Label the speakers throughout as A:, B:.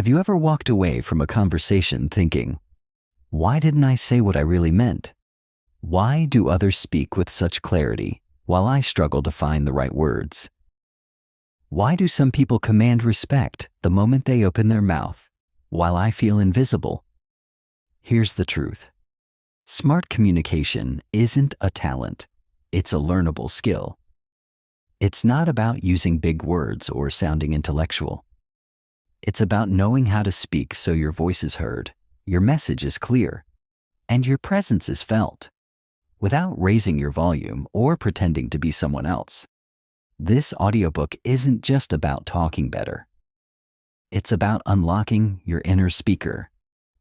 A: Have you ever walked away from a conversation thinking, why didn't I say what I really meant? Why do others speak with such clarity while I struggle to find the right words? Why do some people command respect the moment they open their mouth while I feel invisible? Here's the truth. Smart communication isn't a talent. It's a learnable skill. It's not about using big words or sounding intellectual. It's about knowing how to speak so your voice is heard, your message is clear, and your presence is felt, without raising your volume or pretending to be someone else. This audiobook isn't just about talking better. It's about unlocking your inner speaker,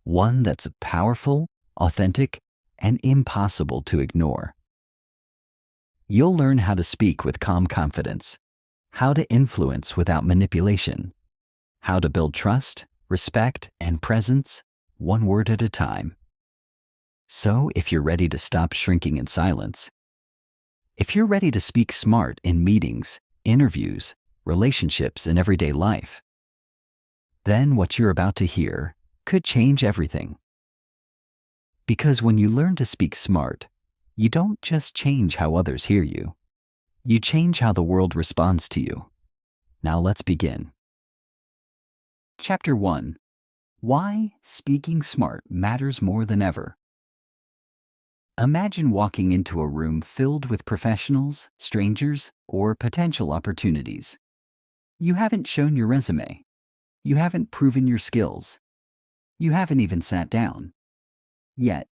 A: one that's powerful, authentic, and impossible to ignore. You'll learn how to speak with calm confidence, how to influence without manipulation, how to build trust, respect, and presence one word at a time. So if you're ready to stop shrinking in silence, if you're ready to speak smart in meetings, interviews, relationships, and everyday life, then what you're about to hear could change everything. Because when you learn to speak smart, you don't just change how others hear you. You change how the world responds to you. Now let's begin. Chapter 1. Why speaking smart matters more than ever. Imagine walking into a room filled with professionals, strangers, or potential opportunities. You haven't shown your resume. You haven't proven your skills. You haven't even sat down. Yet,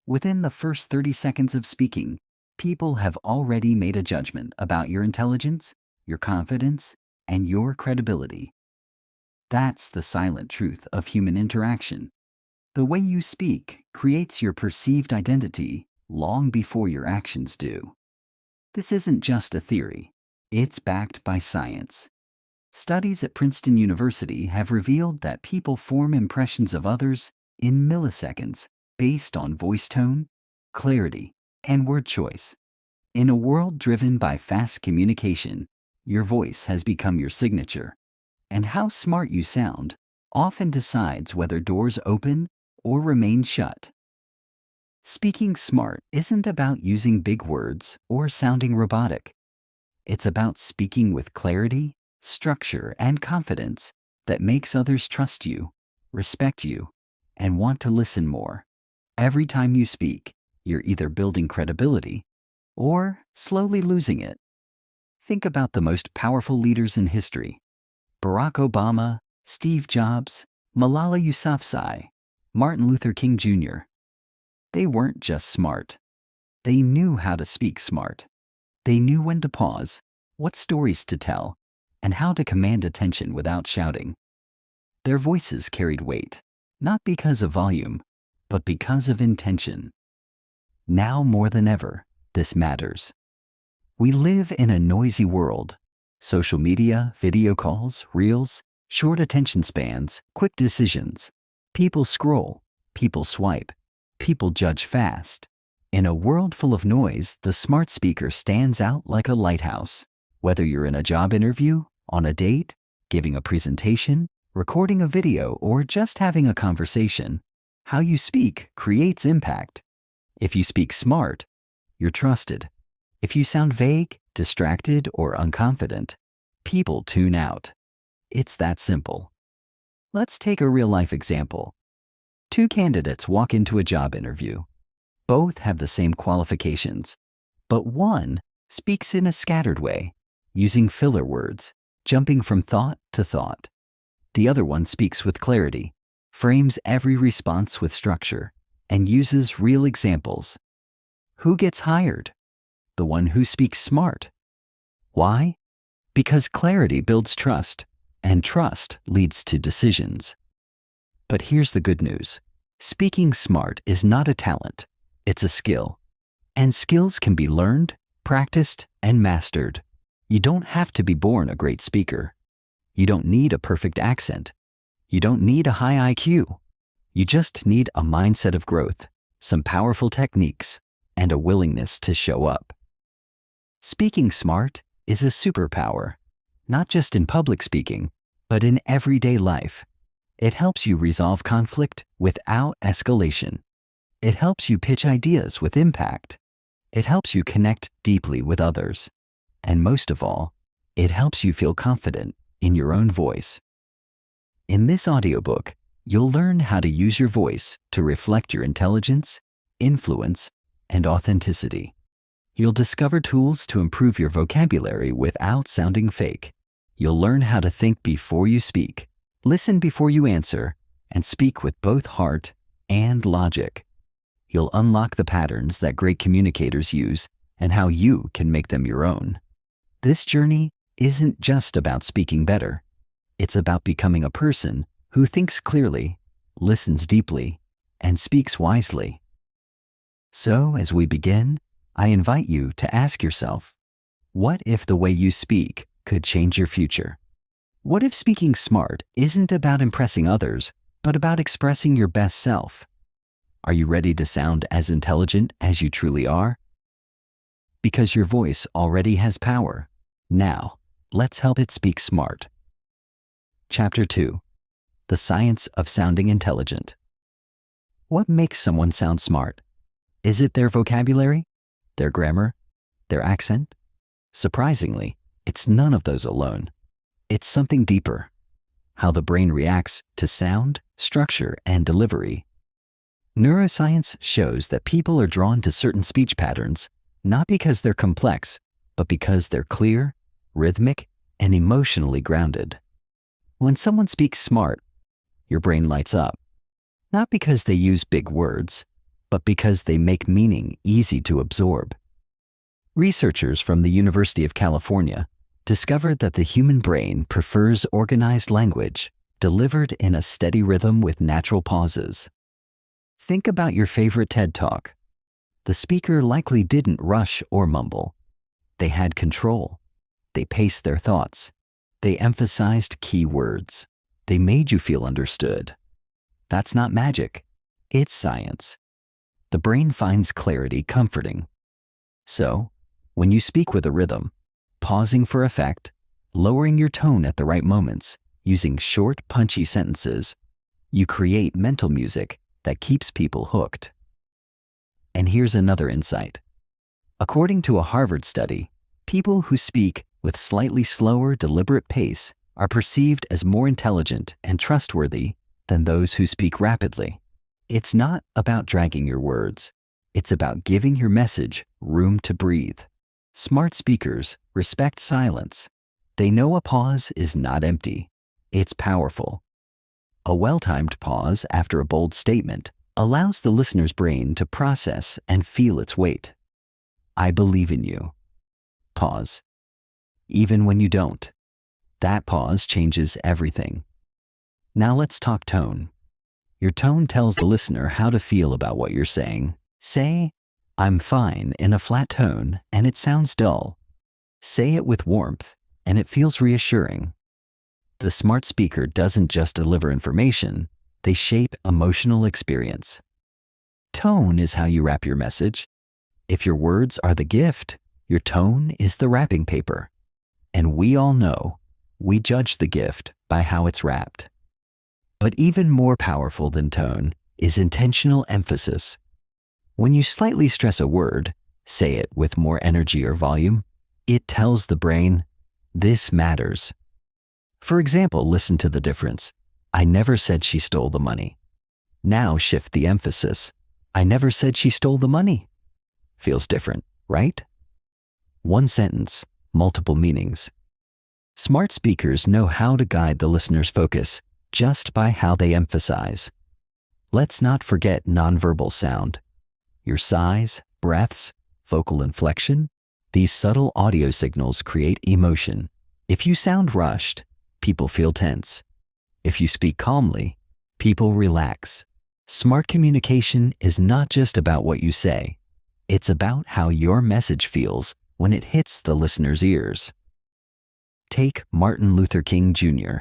A: within the first 30 seconds of speaking, people have already made a judgment about your intelligence, your confidence, and your credibility. That's the silent truth of human interaction. The way you speak creates your perceived identity long before your actions do. This isn't just a theory. It's backed by science. Studies at Princeton University have revealed that people form impressions of others in milliseconds based on voice tone, clarity, and word choice. In a world driven by fast communication, your voice has become your signature. And how smart you sound often decides whether doors open or remain shut. Speaking smart isn't about using big words or sounding robotic. It's about speaking with clarity, structure, and confidence that makes others trust you, respect you, and want to listen more. Every time you speak, you're either building credibility or slowly losing it. Think about the most powerful leaders in history. Barack Obama, Steve Jobs, Malala Yousafzai, Martin Luther King Jr. They weren't just smart. They knew how to speak smart. They knew when to pause, what stories to tell, and how to command attention without shouting. Their voices carried weight, not because of volume, but because of intention. Now more than ever, this matters. We live in a noisy world. Social media, video calls, reels, short attention spans, quick decisions. People scroll, people swipe, people judge fast. In a world full of noise, the smart speaker stands out like a lighthouse. Whether you're in a job interview, on a date, giving a presentation, recording a video, or just having a conversation, how you speak creates impact. If you speak smart, you're trusted. If you sound vague, distracted, or unconfident, people tune out. It's that simple. Let's take a real-life example. Two candidates walk into a job interview. Both have the same qualifications, but one speaks in a scattered way, using filler words, jumping from thought to thought. The other one speaks with clarity, frames every response with structure, and uses real examples. Who gets hired? The one who speaks smart. Why? Because clarity builds trust, and trust leads to decisions. But here's the good news. Speaking smart is not a talent, it's a skill. And skills can be learned, practiced, and mastered. You don't have to be born a great speaker. You don't need a perfect accent. You don't need a high IQ. You just need a mindset of growth, some powerful techniques, and a willingness to show up. Speaking smart is a superpower, not just in public speaking, but in everyday life. It helps you resolve conflict without escalation. It helps you pitch ideas with impact. It helps you connect deeply with others. And most of all, it helps you feel confident in your own voice. In this audiobook, you'll learn how to use your voice to reflect your intelligence, influence, and authenticity. You'll discover tools to improve your vocabulary without sounding fake. You'll learn how to think before you speak, listen before you answer, and speak with both heart and logic. You'll unlock the patterns that great communicators use and how you can make them your own. This journey isn't just about speaking better. It's about becoming a person who thinks clearly, listens deeply, and speaks wisely. So, as we begin, I invite you to ask yourself, what if the way you speak could change your future? What if speaking smart isn't about impressing others, but about expressing your best self? Are you ready to sound as intelligent as you truly are? Because your voice already has power. Now, let's help it speak smart. Chapter 2. The Science of Sounding Intelligent. What makes someone sound smart? Is it their vocabulary? Their grammar? Their accent? Surprisingly, it's none of those alone. It's something deeper. How the brain reacts to sound, structure, and delivery. Neuroscience shows that people are drawn to certain speech patterns, not because they're complex, but because they're clear, rhythmic, and emotionally grounded. When someone speaks smart, your brain lights up. Not because they use big words, but because they make meaning easy to absorb. Researchers from the University of California discovered that the human brain prefers organized language, delivered in a steady rhythm with natural pauses. Think about your favorite TED Talk. The speaker likely didn't rush or mumble. They had control. They paced their thoughts. They emphasized key words. They made you feel understood. That's not magic. It's science. The brain finds clarity comforting. So, when you speak with a rhythm, pausing for effect, lowering your tone at the right moments, using short, punchy sentences, you create mental music that keeps people hooked. And here's another insight. According to a Harvard study, people who speak with slightly slower, deliberate pace are perceived as more intelligent and trustworthy than those who speak rapidly. It's not about dragging your words. It's about giving your message room to breathe. Smart speakers respect silence. They know a pause is not empty. It's powerful. A well-timed pause after a bold statement allows the listener's brain to process and feel its weight. I believe in you. Pause. Even when you don't. That pause changes everything. Now let's talk tone. Your tone tells the listener how to feel about what you're saying. Say, I'm fine in a flat tone and it sounds dull. Say it with warmth and it feels reassuring. The smart speaker doesn't just deliver information, they shape emotional experience. Tone is how you wrap your message. If your words are the gift, your tone is the wrapping paper. And we all know, we judge the gift by how it's wrapped. But even more powerful than tone is intentional emphasis. When you slightly stress a word, say it with more energy or volume, it tells the brain, this matters. For example, listen to the difference. I never said she stole the money. Now shift the emphasis. I never said she stole the money. Feels different, right? One sentence, multiple meanings. Smart speakers know how to guide the listener's focus just by how they emphasize. Let's not forget nonverbal sound. Your sighs, breaths, vocal inflection, these subtle audio signals create emotion. If you sound rushed, people feel tense. If you speak calmly, people relax. Smart communication is not just about what you say. It's about how your message feels when it hits the listener's ears. Take Martin Luther King Jr.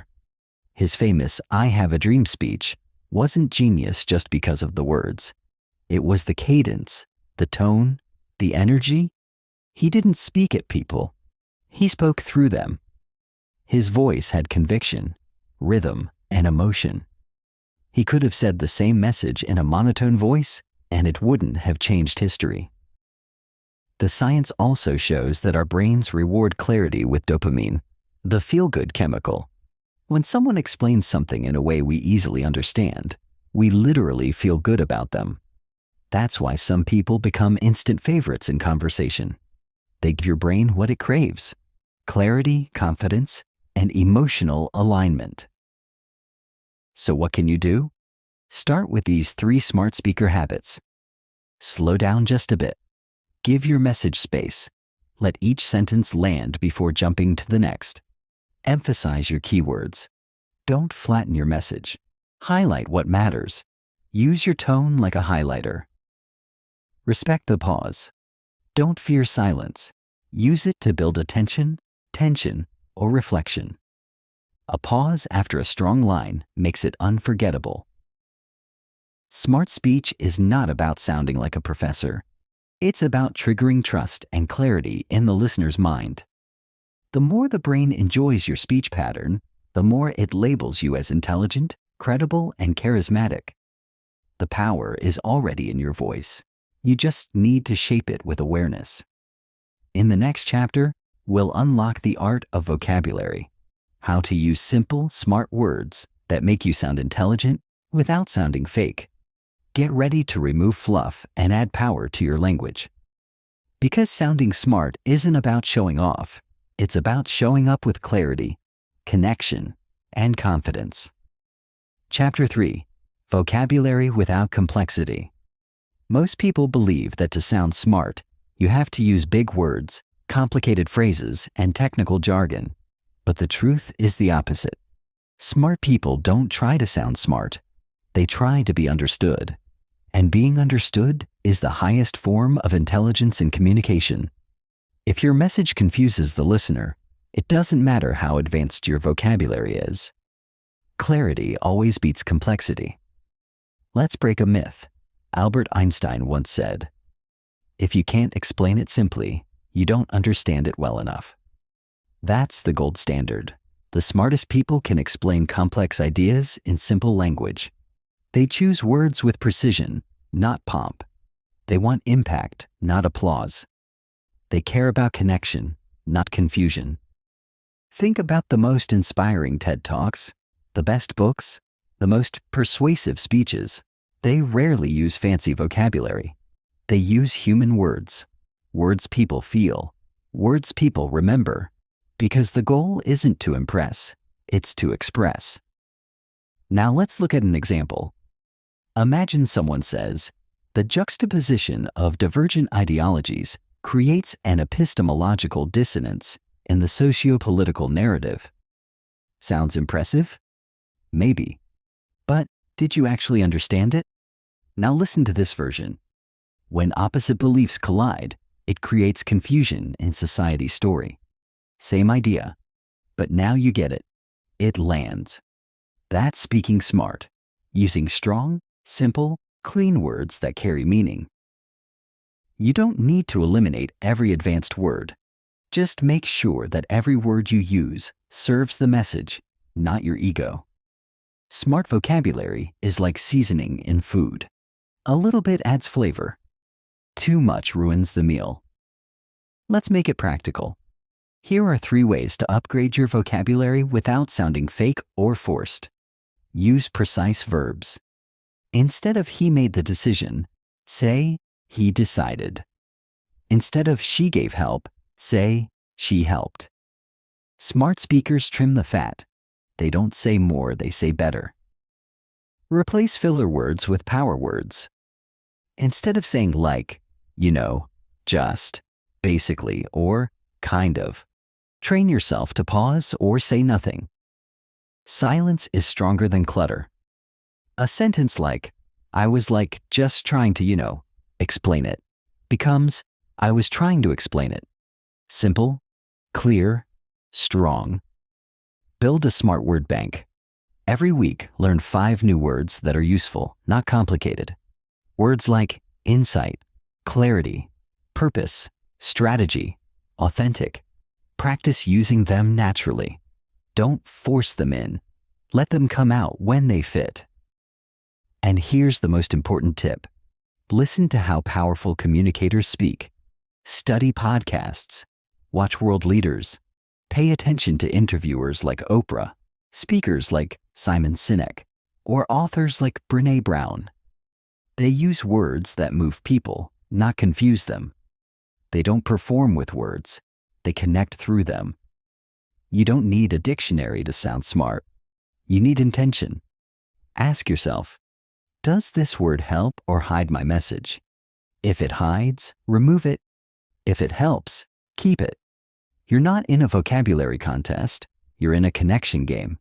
A: His famous I Have a Dream speech wasn't genius just because of the words. It was the cadence, the tone, the energy. He didn't speak at people. He spoke through them. His voice had conviction, rhythm, and emotion. He could have said the same message in a monotone voice, and it wouldn't have changed history. The science also shows that our brains reward clarity with dopamine, the feel-good chemical. When someone explains something in a way we easily understand, we literally feel good about them. That's why some people become instant favorites in conversation. They give your brain what it craves: clarity, confidence, and emotional alignment. So what can you do? Start with these 3 smart speaker habits. Slow down just a bit. Give your message space. Let each sentence land before jumping to the next. Emphasize your keywords. Don't flatten your message. Highlight what matters. Use your tone like a highlighter. Respect the pause. Don't fear silence. Use it to build attention, tension, or reflection. A pause after a strong line makes it unforgettable. Smart speech is not about sounding like a professor. It's about triggering trust and clarity in the listener's mind. The more the brain enjoys your speech pattern, the more it labels you as intelligent, credible, and charismatic. The power is already in your voice. You just need to shape it with awareness. In the next chapter, we'll unlock the art of vocabulary, how to use simple, smart words that make you sound intelligent without sounding fake. Get ready to remove fluff and add power to your language. Because sounding smart isn't about showing off, it's about showing up with clarity, connection, and confidence. Chapter 3: Vocabulary without complexity. Most people believe that to sound smart, you have to use big words, complicated phrases, and technical jargon. But the truth is the opposite. Smart people don't try to sound smart. They try to be understood. And being understood is the highest form of intelligence in communication. If your message confuses the listener, it doesn't matter how advanced your vocabulary is. Clarity always beats complexity. Let's break a myth. Albert Einstein once said, "If you can't explain it simply, you don't understand it well enough." That's the gold standard. The smartest people can explain complex ideas in simple language. They choose words with precision, not pomp. They want impact, not applause. They care about connection, not confusion. Think about the most inspiring TED Talks, the best books, the most persuasive speeches. They rarely use fancy vocabulary. They use human words, words people feel, words people remember, because the goal isn't to impress, it's to express. Now let's look at an example. Imagine someone says, "The juxtaposition of divergent ideologies creates an epistemological dissonance in the socio-political narrative." Sounds impressive? Maybe. But did you actually understand it? Now listen to this version. When opposite beliefs collide, it creates confusion in society's story. Same idea, but now you get it. It lands. That's speaking smart, using strong, simple, clean words that carry meaning. You don't need to eliminate every advanced word. Just make sure that every word you use serves the message, not your ego. Smart vocabulary is like seasoning in food. A little bit adds flavor. Too much ruins the meal. Let's make it practical. Here are 3 ways to upgrade your vocabulary without sounding fake or forced. Use precise verbs. Instead of "he made the decision," say "he decided." Instead of "she gave help," say "she helped." Smart speakers trim the fat. They don't say more, they say better. Replace filler words with power words. Instead of saying like, you know, just, basically, or kind of, train yourself to pause or say nothing. Silence is stronger than clutter. A sentence like, "I was like just trying to, explain it," becomes, "I was trying to explain it." Simple, clear, strong. Build a smart word bank. Every week, learn 5 new words that are useful, not complicated. Words like insight, clarity, purpose, strategy, authentic. Practice using them naturally. Don't force them in. Let them come out when they fit. And here's the most important tip. Listen to how powerful communicators speak. Study podcasts. Watch world leaders. Pay attention to interviewers like Oprah, speakers like Simon Sinek, or authors like Brené Brown. They use words that move people, not confuse them. They don't perform with words. They connect through them. You don't need a dictionary to sound smart. You need intention. Ask yourself, does this word help or hide my message? If it hides, remove it. If it helps, keep it. You're not in a vocabulary contest. You're in a connection game.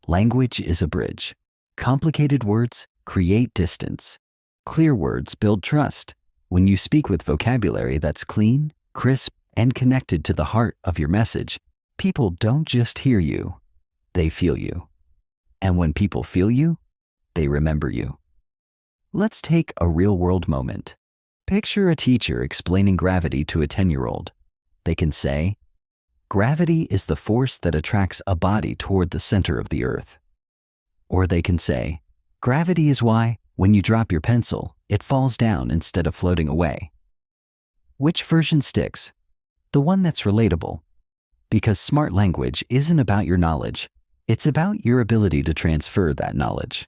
A: Language is a bridge. Complicated words create distance. Clear words build trust. When you speak with vocabulary that's clean, crisp, and connected to the heart of your message, people don't just hear you, they feel you. And when people feel you, they remember you. Let's take a real-world moment. Picture a teacher explaining gravity to a 10-year-old. They can say, "Gravity is the force that attracts a body toward the center of the earth." Or they can say, "Gravity is why, when you drop your pencil, it falls down instead of floating away." Which version sticks? The one that's relatable. Because smart language isn't about your knowledge, it's about your ability to transfer that knowledge.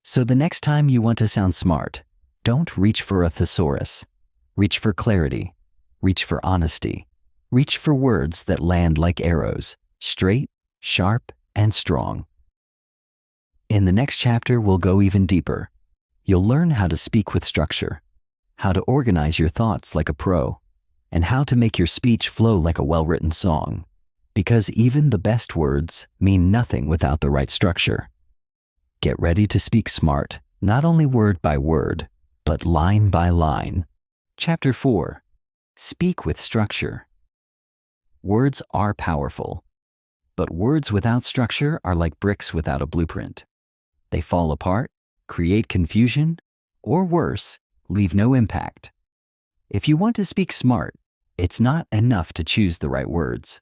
A: So the next time you want to sound smart, don't reach for a thesaurus. Reach for clarity. Reach for honesty. Reach for words that land like arrows, straight, sharp, and strong. In the next chapter, we'll go even deeper. You'll learn how to speak with structure, how to organize your thoughts like a pro, and how to make your speech flow like a well-written song. Because even the best words mean nothing without the right structure. Get ready to speak smart, not only word by word, but line by line. Chapter 4. Speak with structure. Words are powerful, but words without structure are like bricks without a blueprint. They fall apart, create confusion, or worse, leave no impact. If you want to speak smart, it's not enough to choose the right words.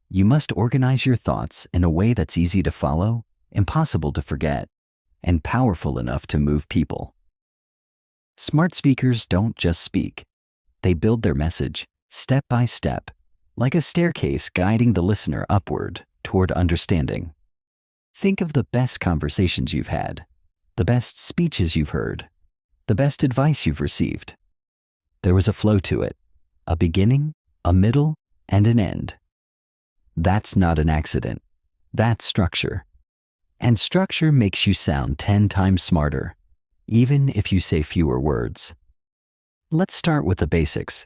A: You must organize your thoughts in a way that's easy to follow, impossible to forget, and powerful enough to move people. Smart speakers don't just speak. They build their message step by step, like a staircase guiding the listener upward toward understanding. Think of the best conversations you've had, the best speeches you've heard, the best advice you've received. There was a flow to it, a beginning, a middle, and an end. That's not an accident. That's structure. And structure makes you sound 10 times smarter, even if you say fewer words. Let's start with the basics.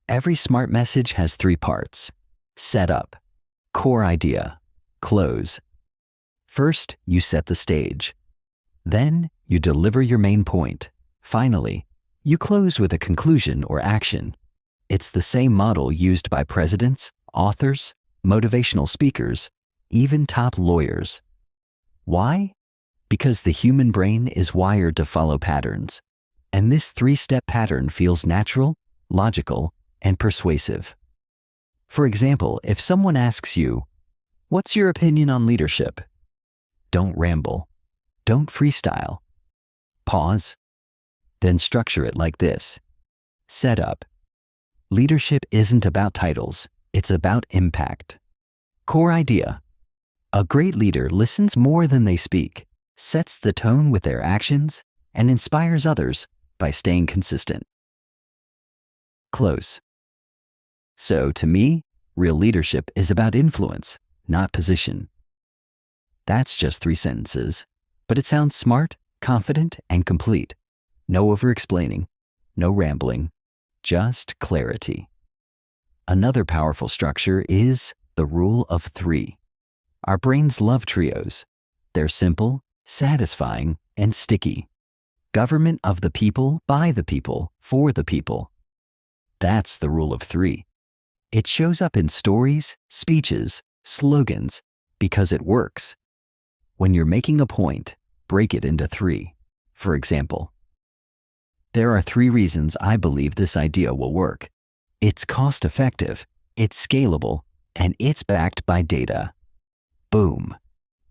A: Every smart message has 3 parts: setup, core idea, close. First, you set the stage. Then, you deliver your main point. Finally, you close with a conclusion or action. It's the same model used by presidents, authors, motivational speakers, even top lawyers. Why? Because the human brain is wired to follow patterns, and this 3-step pattern feels natural, logical, and persuasive. For example, if someone asks you, "What's your opinion on leadership?" Don't ramble. Don't freestyle. Pause. Then structure it like this. Setup. Leadership isn't about titles. It's about impact. Core idea. A great leader listens more than they speak, sets the tone with their actions, and inspires others by staying consistent. Close. So, to me, real leadership is about influence, not position. That's just 3 sentences, but it sounds smart, confident, and complete. No over-explaining, no rambling, just clarity. Another powerful structure is the rule of 3. Our brains love trios. They're simple, satisfying, and sticky. Government of the people, by the people, for the people. That's the rule of 3. It shows up in stories, speeches, slogans, because it works. When you're making a point, break it into 3. For example, there are 3 reasons I believe this idea will work. It's cost-effective, it's scalable, and it's backed by data. Boom.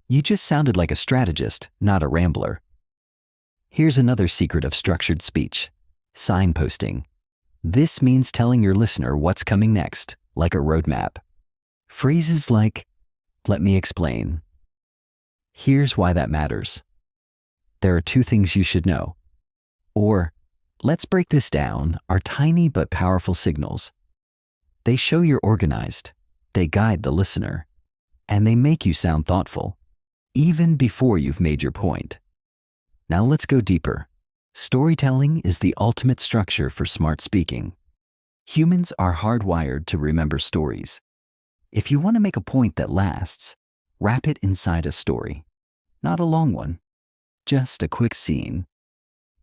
A: You just sounded like a strategist, not a rambler. Here's another secret of structured speech: signposting. This means telling your listener what's coming next, like a roadmap. Phrases like, "Let me explain. Here's why that matters. There are two things you should know." Or, "Let's break this down," are tiny but powerful signals. They show you're organized, they guide the listener, and they make you sound thoughtful, even before you've made your point. Now let's go deeper. Storytelling is the ultimate structure for smart speaking. Humans are hardwired to remember stories. If you want to make a point that lasts, wrap it inside a story. Not a long one, just a quick scene.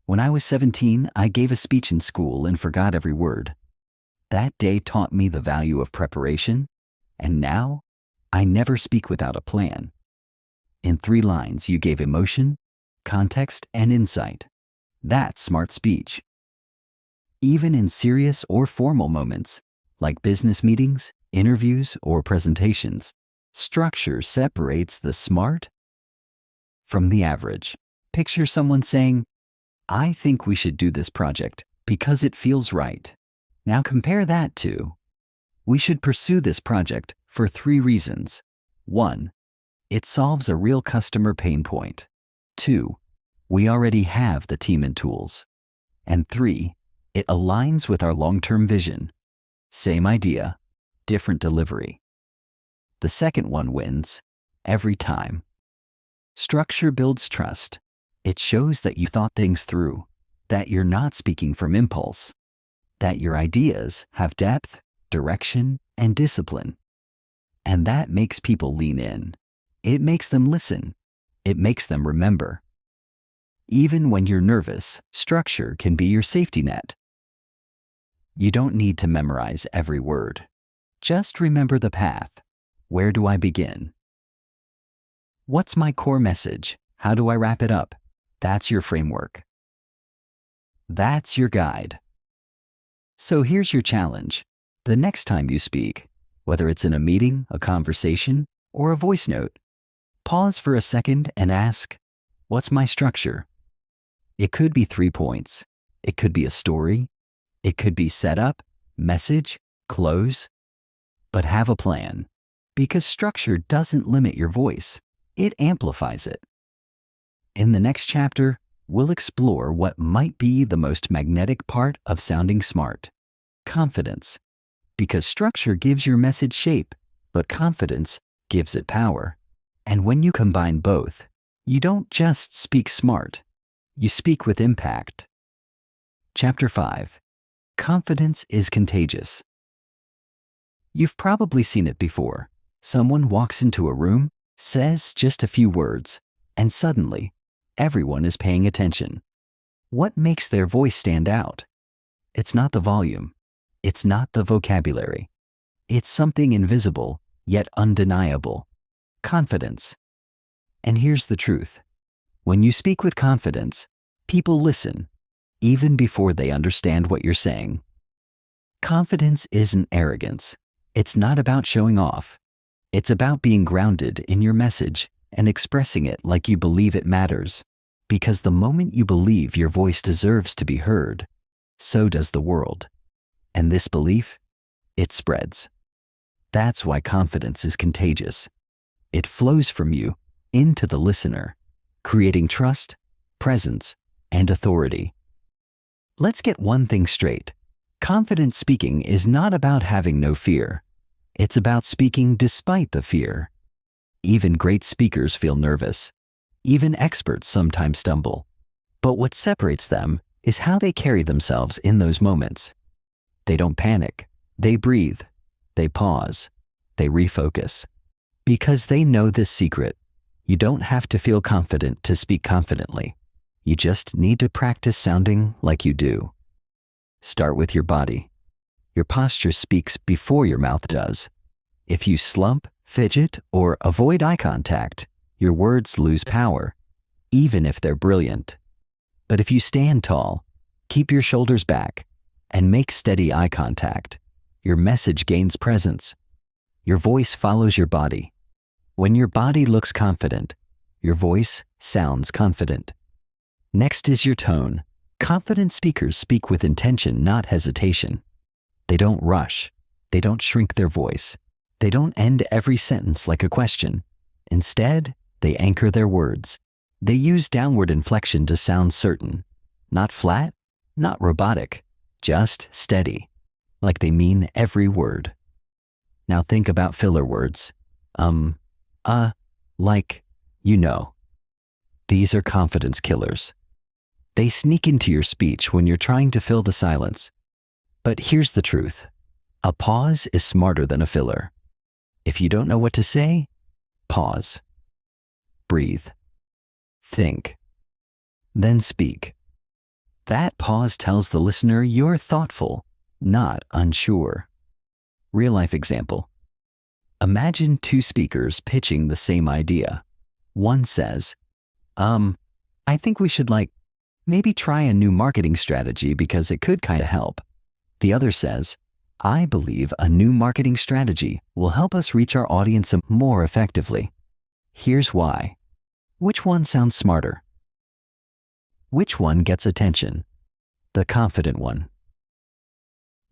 A: When I was 17, I gave a speech in school and forgot every word. That day taught me the value of preparation, and now I never speak without a plan. In 3 lines, you gave emotion, context, and insight. That's smart speech. Even in serious or formal moments, like business meetings, interviews, or presentations, structure separates the smart from the average. Picture someone saying, "I think we should do this project because it feels right." Now compare that to, "We should pursue this project for 3 reasons. 1. It solves a real customer pain point. 2. We already have the team and tools. And 3. It aligns with our long-term vision." Same idea, different delivery. The second one wins every time. Structure builds trust. It shows that you thought things through, that you're not speaking from impulse, that your ideas have depth, direction, and discipline. And that makes people lean in. It makes them listen. It makes them remember. Even when you're nervous, structure can be your safety net. You don't need to memorize every word. Just remember the path. Where do I begin? What's my core message? How do I wrap it up? That's your framework. That's your guide. So here's your challenge. The next time you speak, whether it's in a meeting, a conversation, or a voice note, pause for a second and ask, "What's my structure?" It could be 3 points. It could be a story. It could be setup, message, close. But have a plan, because structure doesn't limit your voice. It amplifies it. In the next chapter, we'll explore what might be the most magnetic part of sounding smart: confidence. Because structure gives your message shape, but confidence gives it power. And when you combine both, you don't just speak smart, you speak with impact. Chapter 5. Confidence is contagious. You've probably seen it before. Someone walks into a room, says just a few words, and suddenly, everyone is paying attention. What makes their voice stand out? It's not the volume. It's not the vocabulary. It's something invisible, yet undeniable: confidence. And here's the truth. When you speak with confidence, people listen, even before they understand what you're saying. Confidence isn't arrogance. It's not about showing off. It's about being grounded in your message and expressing it like you believe it matters. Because the moment you believe your voice deserves to be heard, so does the world. And this belief, it spreads. That's why confidence is contagious. It flows from you into the listener, creating trust, presence, and authority. Let's get one thing straight. Confident speaking is not about having no fear. It's about speaking despite the fear. Even great speakers feel nervous. Even experts sometimes stumble. But what separates them is how they carry themselves in those moments. They don't panic. They breathe. They pause. They refocus. Because they know this secret. You don't have to feel confident to speak confidently. You just need to practice sounding like you do. Start with your body. Your posture speaks before your mouth does. If you slump, fidget, or avoid eye contact, your words lose power, even if they're brilliant. But if you stand tall, keep your shoulders back, and make steady eye contact, your message gains presence. Your voice follows your body. When your body looks confident, your voice sounds confident.
B: Next is your tone. Confident speakers speak with intention, not hesitation. They don't rush. They don't shrink their voice. They don't end every sentence like a question. Instead, they anchor their words. They use downward inflection to sound certain. Not flat, not robotic, just steady, like they mean every word. Now think about filler words. Like, you know. These are confidence killers. They sneak into your speech when you're trying to fill the silence. But here's the truth. A pause is smarter than a filler. If you don't know what to say, pause. Breathe. Think. Then speak. That pause tells the listener you're thoughtful, not unsure. Real-life example. Imagine two speakers pitching the same idea. One says, I think we should maybe try a new marketing strategy because it could kind of help. The other says, I believe a new marketing strategy will help us reach our audience more effectively. Here's why. Which one sounds smarter? Which one gets attention? The confident one.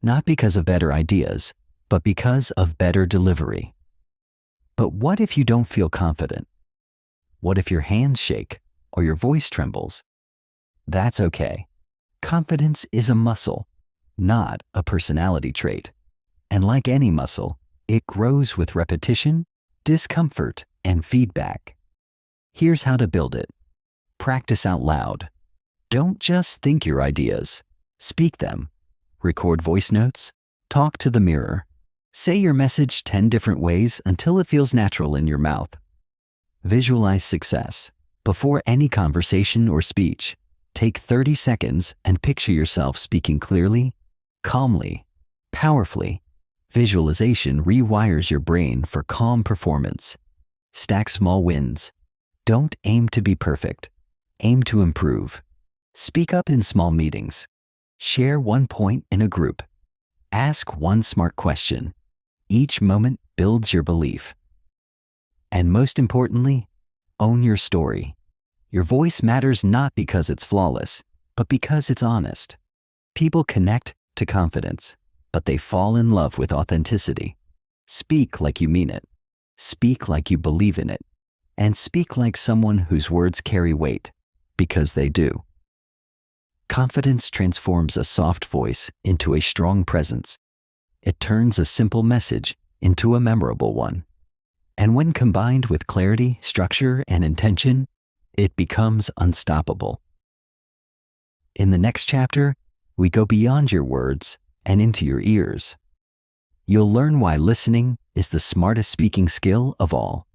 B: Not because of better ideas, but because of better delivery. But what if you don't feel confident? What if your hands shake or your voice trembles? That's okay. Confidence is a muscle, not a personality trait. And like any muscle, it grows with repetition, discomfort, and feedback. Here's how to build it. Practice out loud. Don't just think your ideas. Speak them. Record voice notes. Talk to the mirror. Say your message 10 different ways until it feels natural in your mouth. Visualize success. Before any conversation or speech, take 30 seconds and picture yourself speaking clearly, calmly, powerfully. Visualization rewires your brain for calm performance. Stack small wins. Don't aim to be perfect. Aim to improve. Speak up in small meetings. Share one point in a group. Ask one smart question. Each moment builds your belief. And most importantly, own your story. Your voice matters not because it's flawless, but because it's honest. People connect to confidence, but they fall in love with authenticity. Speak like you mean it. Speak like you believe in it. And speak like someone whose words carry weight, because they do. Confidence transforms a soft voice into a strong presence. It turns a simple message into a memorable one. And when combined with clarity, structure, and intention, it becomes unstoppable. In the next chapter, we go beyond your words and into your ears. You'll learn why listening is the smartest speaking skill of all.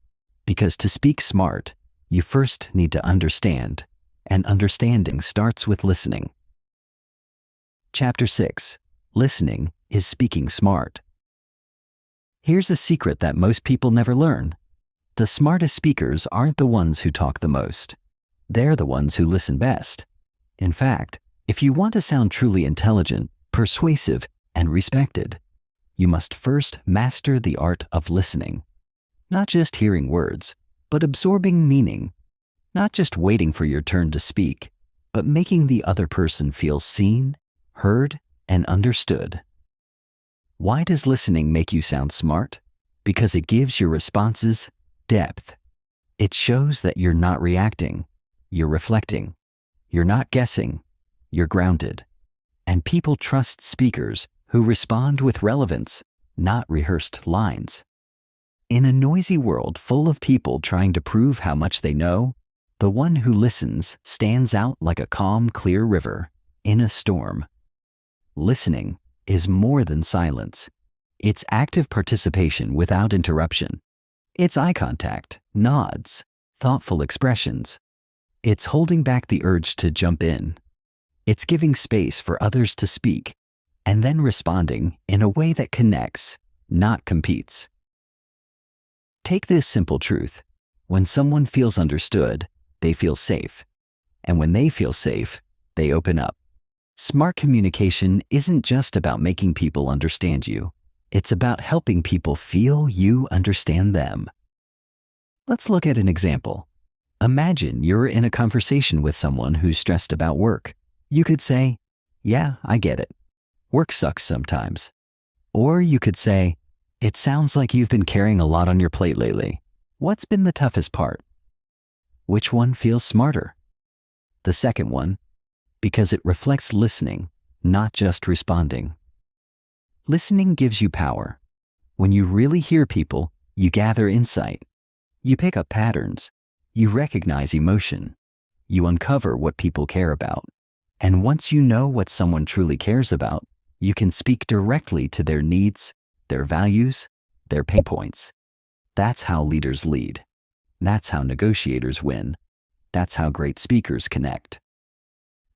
B: Because to speak smart, you first need to understand, and understanding starts with listening. Chapter 6. Listening is speaking smart. Here's a secret that most people never learn. The smartest speakers aren't the ones who talk the most. They're the ones who listen best. In fact, if you want to sound truly intelligent, persuasive, and respected, you must first master the art of listening. Not just hearing words, but absorbing meaning. Not just waiting for your turn to speak, but making the other person feel seen, heard, and understood. Why does listening make you sound smart? Because it gives your responses depth. It shows that you're not reacting, you're reflecting. You're not guessing, you're grounded. And people trust speakers who respond with relevance, not rehearsed lines. In a noisy world full of people trying to prove how much they know, the one who listens stands out like a calm, clear river in a storm. Listening is more than silence. It's active participation without interruption. It's eye contact, nods, thoughtful expressions. It's holding back the urge to jump in. It's giving space for others to speak, and then responding in a way that connects, not competes. Take this simple truth. When someone feels understood, they feel safe. And when they feel safe, they open up. Smart communication isn't just about making people understand you. It's about helping people feel you understand them. Let's look at an example. Imagine you're in a conversation with someone who's stressed about work. You could say, "Yeah, I get it. Work sucks sometimes." Or you could say, "It sounds like you've been carrying a lot on your plate lately. What's been the toughest part?" Which one feels smarter? The second one, because it reflects listening, not just responding. Listening gives you power. When you really hear people, you gather insight. You pick up patterns. You recognize emotion. You uncover what people care about. And once you know what someone truly cares about, you can speak directly to their needs, their values, their pain points. That's how leaders lead. That's how negotiators win. That's how great speakers connect.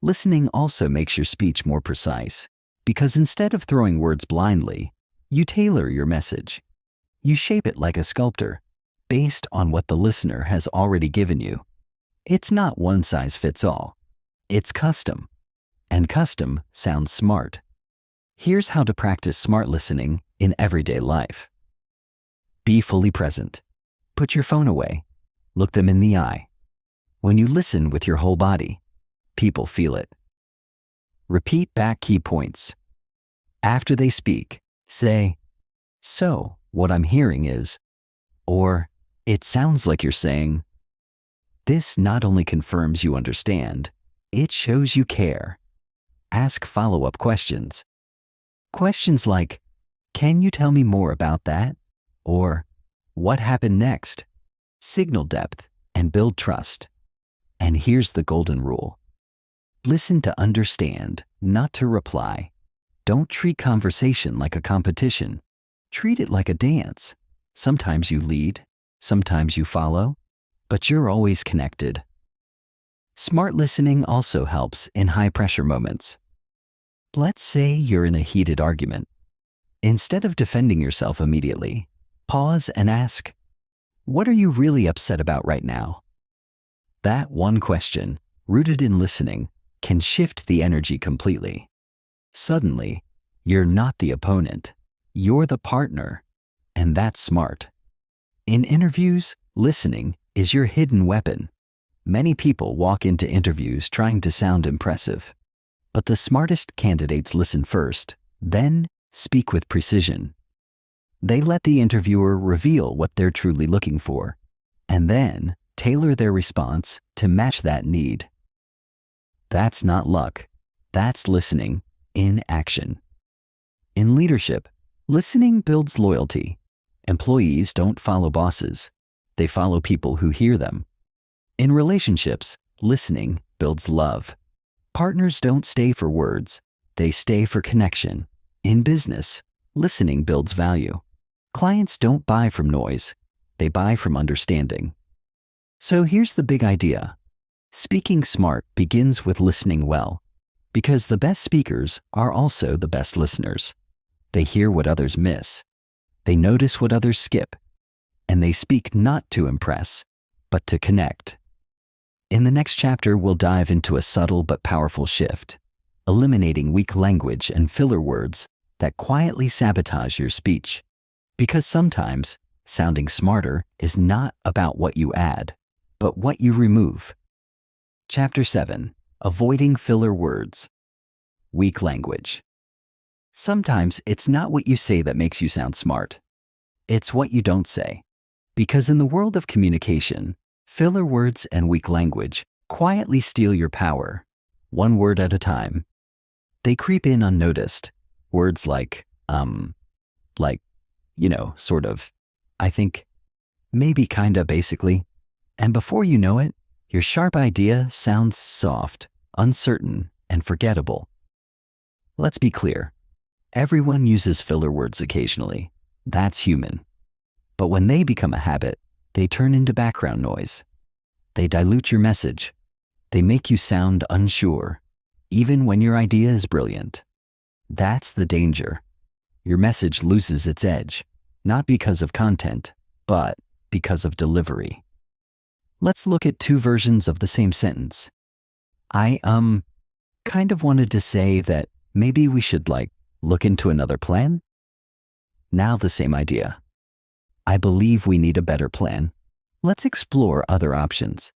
B: Listening also makes your speech more precise, because instead of throwing words blindly, you tailor your message. You shape it like a sculptor, based on what the listener has already given you. It's not one size fits all. It's custom, and custom sounds smart. Here's how to practice smart listening in everyday life. Be fully present. Put your phone away. Look them in the eye. When you listen with your whole body, people feel it. Repeat back key points. After they speak, say, "So, what I'm hearing is," or "It sounds like you're saying." This not only confirms you understand, it shows you care. Ask follow-up questions. Questions like, "Can you tell me more about that?" Or, "What happened next?" Signal depth and build trust. And here's the golden rule. Listen to understand, not to reply. Don't treat conversation like a competition. Treat it like a dance. Sometimes you lead, sometimes you follow, but you're always connected. Smart listening also helps in high-pressure moments. Let's say you're in a heated argument. Instead of defending yourself immediately, pause and ask, "What are you really upset about right now?" That one question, rooted in listening, can shift the energy completely. Suddenly, you're not the opponent, you're the partner, and that's smart. In interviews, listening is your hidden weapon. Many people walk into interviews trying to sound impressive, but the smartest candidates listen first, then speak with precision. They let the interviewer reveal what they're truly looking for, and then tailor their response to match that need. That's not luck. That's listening in action. In leadership, listening builds loyalty. Employees don't follow bosses. They follow people who hear them. In relationships, listening builds love. Partners don't stay for words. They stay for connection. In business, listening builds value. Clients don't buy from noise. They buy from understanding. So here's the big idea. Speaking smart begins with listening well, because the best speakers are also the best listeners. They hear what others miss. They notice what others skip. And they speak not to impress, but to connect. In the next chapter, we'll dive into a subtle but powerful shift, eliminating weak language and filler words that quietly sabotage your speech. Because sometimes, sounding smarter is not about what you add, but what you remove. Chapter 7. Avoiding filler words. Weak language. Sometimes it's not what you say that makes you sound smart. It's what you don't say. Because in the world of communication, filler words and weak language quietly steal your power, one word at a time. They creep in unnoticed. Words like, sort of, I think, maybe kinda, basically. And before you know it, your sharp idea sounds soft, uncertain, and forgettable. Let's be clear. Everyone uses filler words occasionally. That's human. But when they become a habit, they turn into background noise. They dilute your message. They make you sound unsure, even when your idea is brilliant. That's the danger. Your message loses its edge, not because of content, but because of delivery. Let's look at two versions of the same sentence. I kind of wanted to say that maybe we should look into another plan. Now the same idea. I believe we need a better plan. Let's explore other options.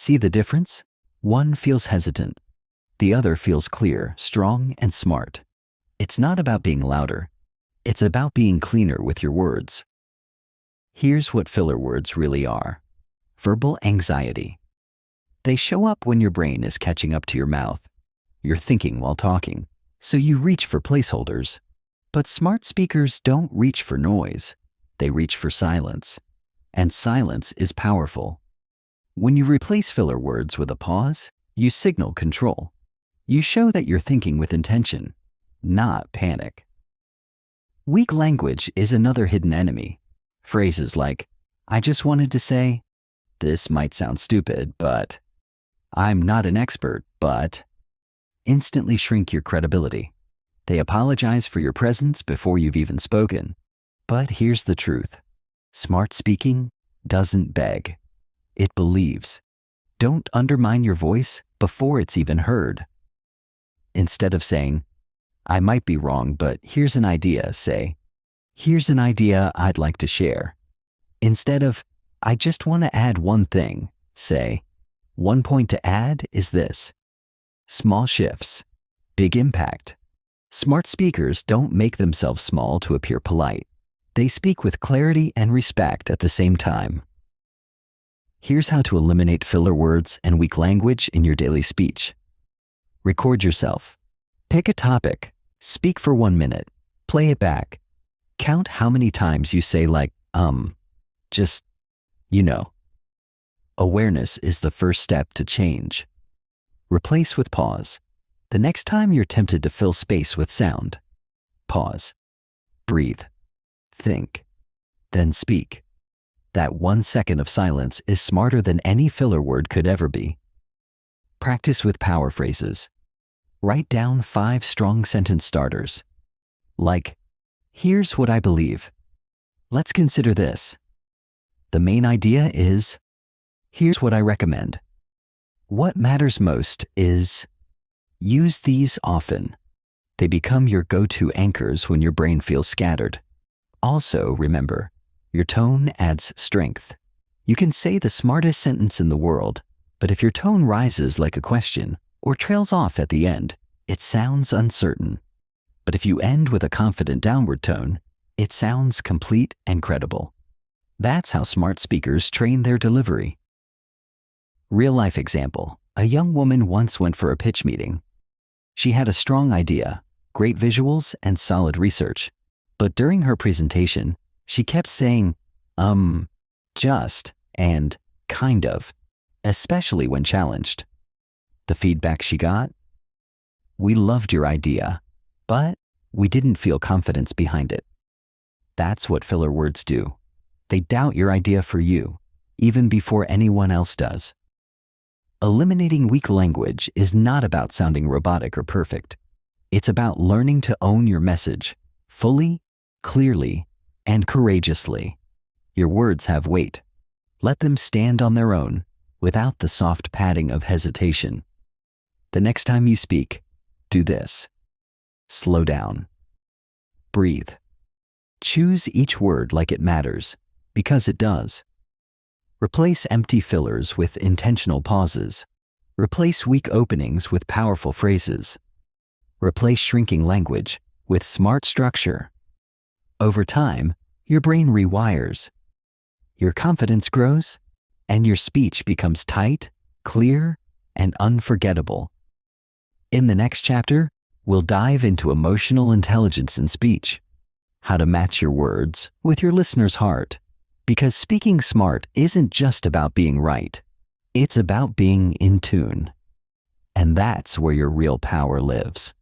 B: See the difference? One feels hesitant. The other feels clear, strong, and smart. It's not about being louder. It's about being cleaner with your words. Here's what filler words really are. Verbal anxiety. They show up when your brain is catching up to your mouth. You're thinking while talking, so you reach for placeholders. But smart speakers don't reach for noise. They reach for silence. And silence is powerful. When you replace filler words with a pause, you signal control. You show that you're thinking with intention, not panic. Weak language is another hidden enemy. Phrases like, "I just wanted to say," "This might sound stupid, but," "I'm not an expert, but," instantly shrink your credibility. They apologize for your presence before you've even spoken. But here's the truth. Smart speaking doesn't beg. It believes. Don't undermine your voice before it's even heard. Instead of saying, "I might be wrong, but here's an idea," say, "Here's an idea I'd like to share." Instead of, "I just want to add one thing," say, "One point to add is this." Small shifts, big impact. Smart speakers don't make themselves small to appear polite. They speak with clarity and respect at the same time. Here's how to eliminate filler words and weak language in your daily speech. Record yourself. Pick a topic. Speak for 1 minute. Play it back. Count how many times you say just, you know. Awareness is the first step to change. Replace with pause. The next time you're tempted to fill space with sound, pause. Breathe. Think. Then speak. That 1 second of silence is smarter than any filler word could ever be. Practice with power phrases. Write down 5 strong sentence starters. Like, "Here's what I believe. Let's consider this. The main idea is, here's what I recommend. What matters most is," use these often. They become your go-to anchors when your brain feels scattered. Also, remember, your tone adds strength. You can say the smartest sentence in the world, but if your tone rises like a question or trails off at the end, it sounds uncertain. But if you end with a confident downward tone, it sounds complete and credible. That's how smart speakers train their delivery. Real-life example. A young woman once went for a pitch meeting. She had a strong idea, great visuals, and solid research. But during her presentation, she kept saying, just, and kind of, especially when challenged. The feedback she got? "We loved your idea, but we didn't feel confidence behind it." That's what filler words do. They doubt your idea for you, even before anyone else does. Eliminating weak language is not about sounding robotic or perfect. It's about learning to own your message fully, clearly, and courageously. Your words have weight. Let them stand on their own, without the soft padding of hesitation. The next time you speak, do this. Slow down. Breathe. Choose each word like it matters, because it does. Replace empty fillers with intentional pauses. Replace weak openings with powerful phrases. Replace shrinking language with smart structure. Over time, your brain rewires. Your confidence grows, and your speech becomes tight, clear, and unforgettable. In the next chapter, we'll dive into emotional intelligence in speech, how to match your words with your listener's heart. Because speaking smart isn't just about being right. It's about being in tune. And that's where your real power lives.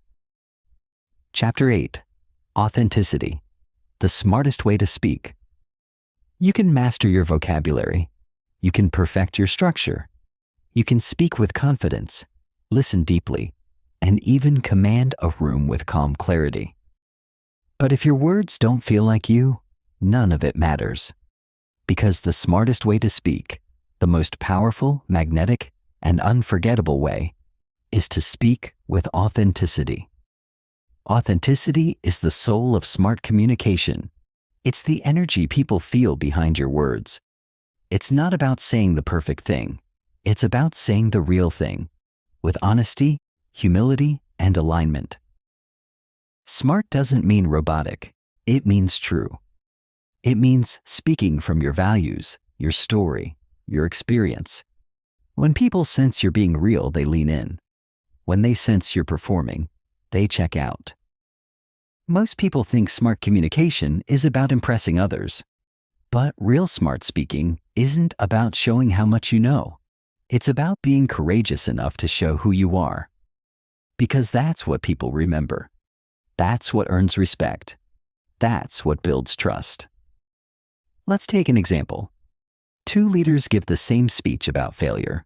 B: Chapter 8. Authenticity. The smartest way to speak. You can master your vocabulary. You can perfect your structure. You can speak with confidence, listen deeply, and even command a room with calm clarity. But if your words don't feel like you, none of it matters. Because the smartest way to speak, the most powerful, magnetic, and unforgettable way, is to speak with authenticity. Authenticity is the soul of smart communication. It's the energy people feel behind your words. It's not about saying the perfect thing. It's about saying the real thing with honesty, humility, and alignment. Smart doesn't mean robotic. It means true. It means speaking from your values, your story, your experience. When people sense you're being real, they lean in. When they sense you're performing, they check out. Most people think smart communication is about impressing others. But real smart speaking isn't about showing how much you know. It's about being courageous enough to show who you are. Because that's what people remember. That's what earns respect. That's what builds trust. Let's take an example. Two leaders give the same speech about failure.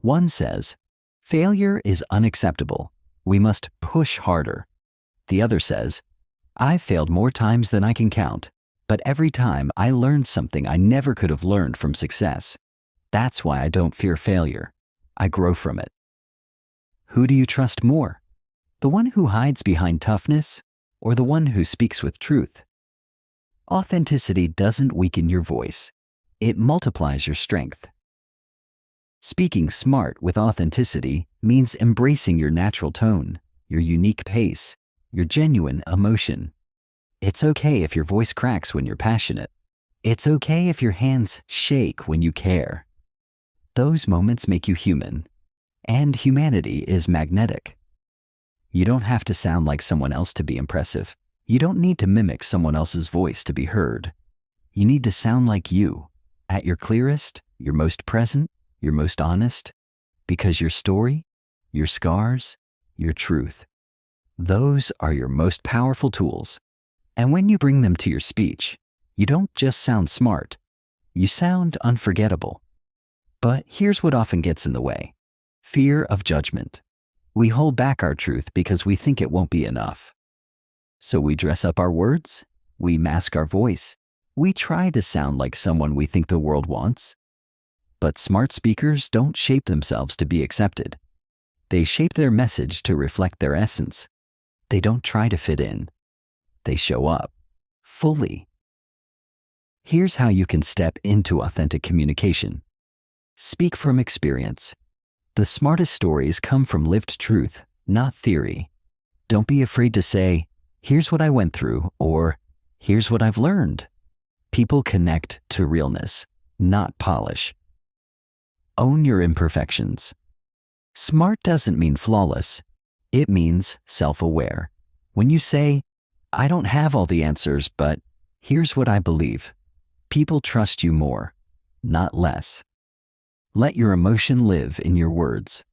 B: One says, "Failure is unacceptable. We must push harder." The other says, "I've failed more times than I can count, but every time I learned something I never could have learned from success. That's why I don't fear failure. I grow from it." Who do you trust more? The one who hides behind toughness or the one who speaks with truth? Authenticity doesn't weaken your voice. It multiplies your strength. Speaking smart with authenticity means embracing your natural tone, your unique pace, your genuine emotion. It's okay if your voice cracks when you're passionate. It's okay if your hands shake when you care. Those moments make you human, and humanity is magnetic. You don't have to sound like someone else to be impressive. You don't need to mimic someone else's voice to be heard. You need to sound like you, at your clearest, your most present, your most honest, because your story, your scars, your truth, those are your most powerful tools. And when you bring them to your speech, you don't just sound smart, you sound unforgettable. But here's what often gets in the way: fear of judgment. We hold back our truth because we think it won't be enough. So we dress up our words, we mask our voice, we try to sound like someone we think the world wants. But smart speakers don't shape themselves to be accepted. They shape their message to reflect their essence. They don't try to fit in. They show up fully. Here's how you can step into authentic communication. Speak from experience. The smartest stories come from lived truth, not theory. Don't be afraid to say, "Here's what I went through," or "Here's what I've learned." People connect to realness, not polish. Own your imperfections. Smart doesn't mean flawless. It means self-aware. When you say, "I don't have all the answers, but here's what I believe," people trust you more, not less. Let your emotion live in your words.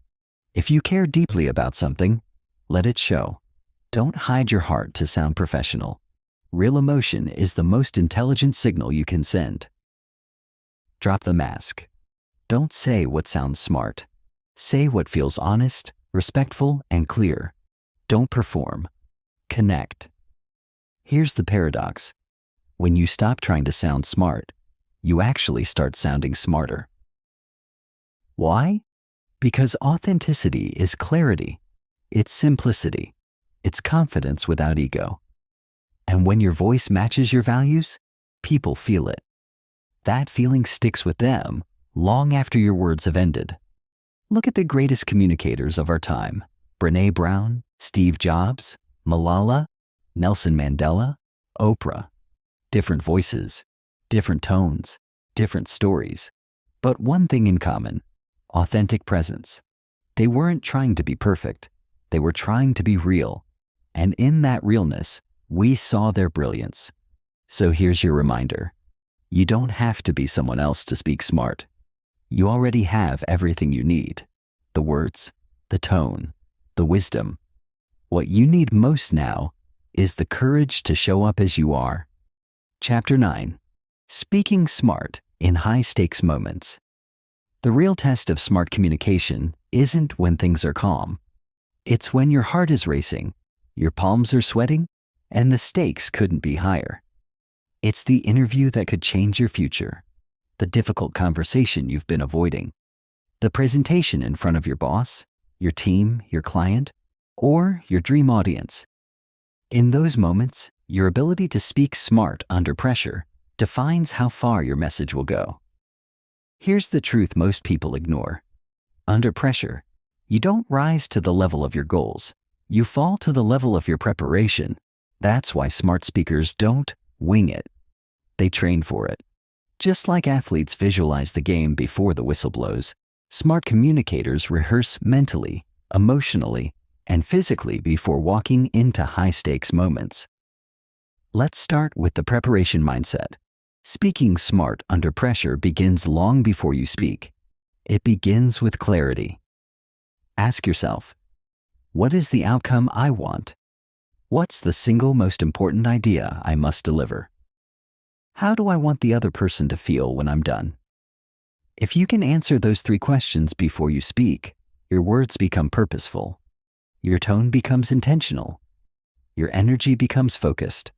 B: If you care deeply about something, let it show. Don't hide your heart to sound professional. Real emotion is the most intelligent signal you can send. Drop the mask. Don't say what sounds smart. Say what feels honest, respectful, and clear. Don't perform. Connect. Here's the paradox. When you stop trying to sound smart, you actually start sounding smarter. Why? Because authenticity is clarity. It's simplicity. It's confidence without ego. And when your voice matches your values, people feel it. That feeling sticks with them long after your words have ended. Look at the greatest communicators of our time: Brené Brown, Steve Jobs, Malala, Nelson Mandela, Oprah. Different voices, different tones, different stories, but one thing in common: authentic presence. They weren't trying to be perfect. They were trying to be real. And in that realness, we saw their brilliance. So here's your reminder. You don't have to be someone else to speak smart. You already have everything you need: the words, the tone, the wisdom. What you need most now is the courage to show up as you are. Chapter 9. Speaking smart in high-stakes moments. The real test of smart communication isn't when things are calm. It's when your heart is racing, your palms are sweating, and the stakes couldn't be higher. It's the interview that could change your future, the difficult conversation you've been avoiding, the presentation in front of your boss, your team, your client, or your dream audience. In those moments, your ability to speak smart under pressure defines how far your message will go. Here's the truth most people ignore. Under pressure, you don't rise to the level of your goals. You fall to the level of your preparation. That's why smart speakers don't wing it. They train for it. Just like athletes visualize the game before the whistle blows, smart communicators rehearse mentally, emotionally, and physically before walking into high-stakes moments. Let's start with the preparation mindset. Speaking smart under pressure begins long before you speak. It begins with clarity. Ask yourself, what is the outcome I want? What's the single most important idea I must deliver? How do I want the other person to feel when I'm done? If you can answer those 3 questions before you speak, your words become purposeful. Your tone becomes intentional. Your energy becomes focused.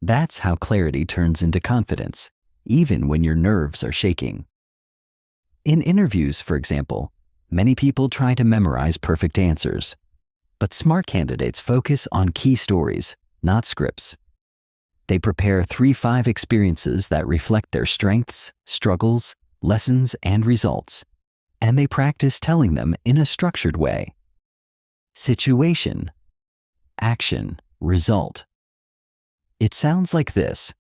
B: That's how clarity turns into confidence, even when your nerves are shaking. In interviews, for example, many people try to memorize perfect answers. But smart candidates focus on key stories, not scripts. They prepare 3-5 experiences that reflect their strengths, struggles, lessons, and results. And they practice telling them in a structured way. Situation, action, result. It sounds like this.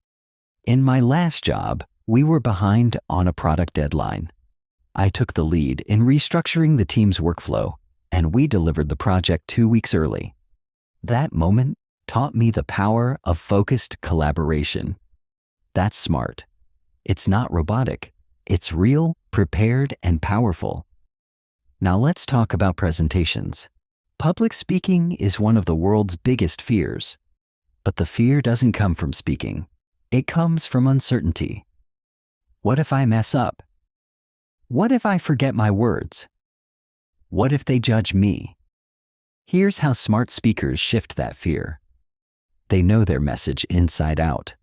B: In my last job, we were behind on a product deadline. I took the lead in restructuring the team's workflow, and we delivered the project 2 weeks early. That moment taught me the power of focused collaboration. That's smart. It's not robotic. It's real, prepared, and powerful. Now let's talk about presentations. Public speaking is one of the world's biggest fears. But the fear doesn't come from speaking. It comes from uncertainty. What if I mess up? What if I forget my words? What if they judge me? Here's how smart speakers shift that fear. They know their message inside out.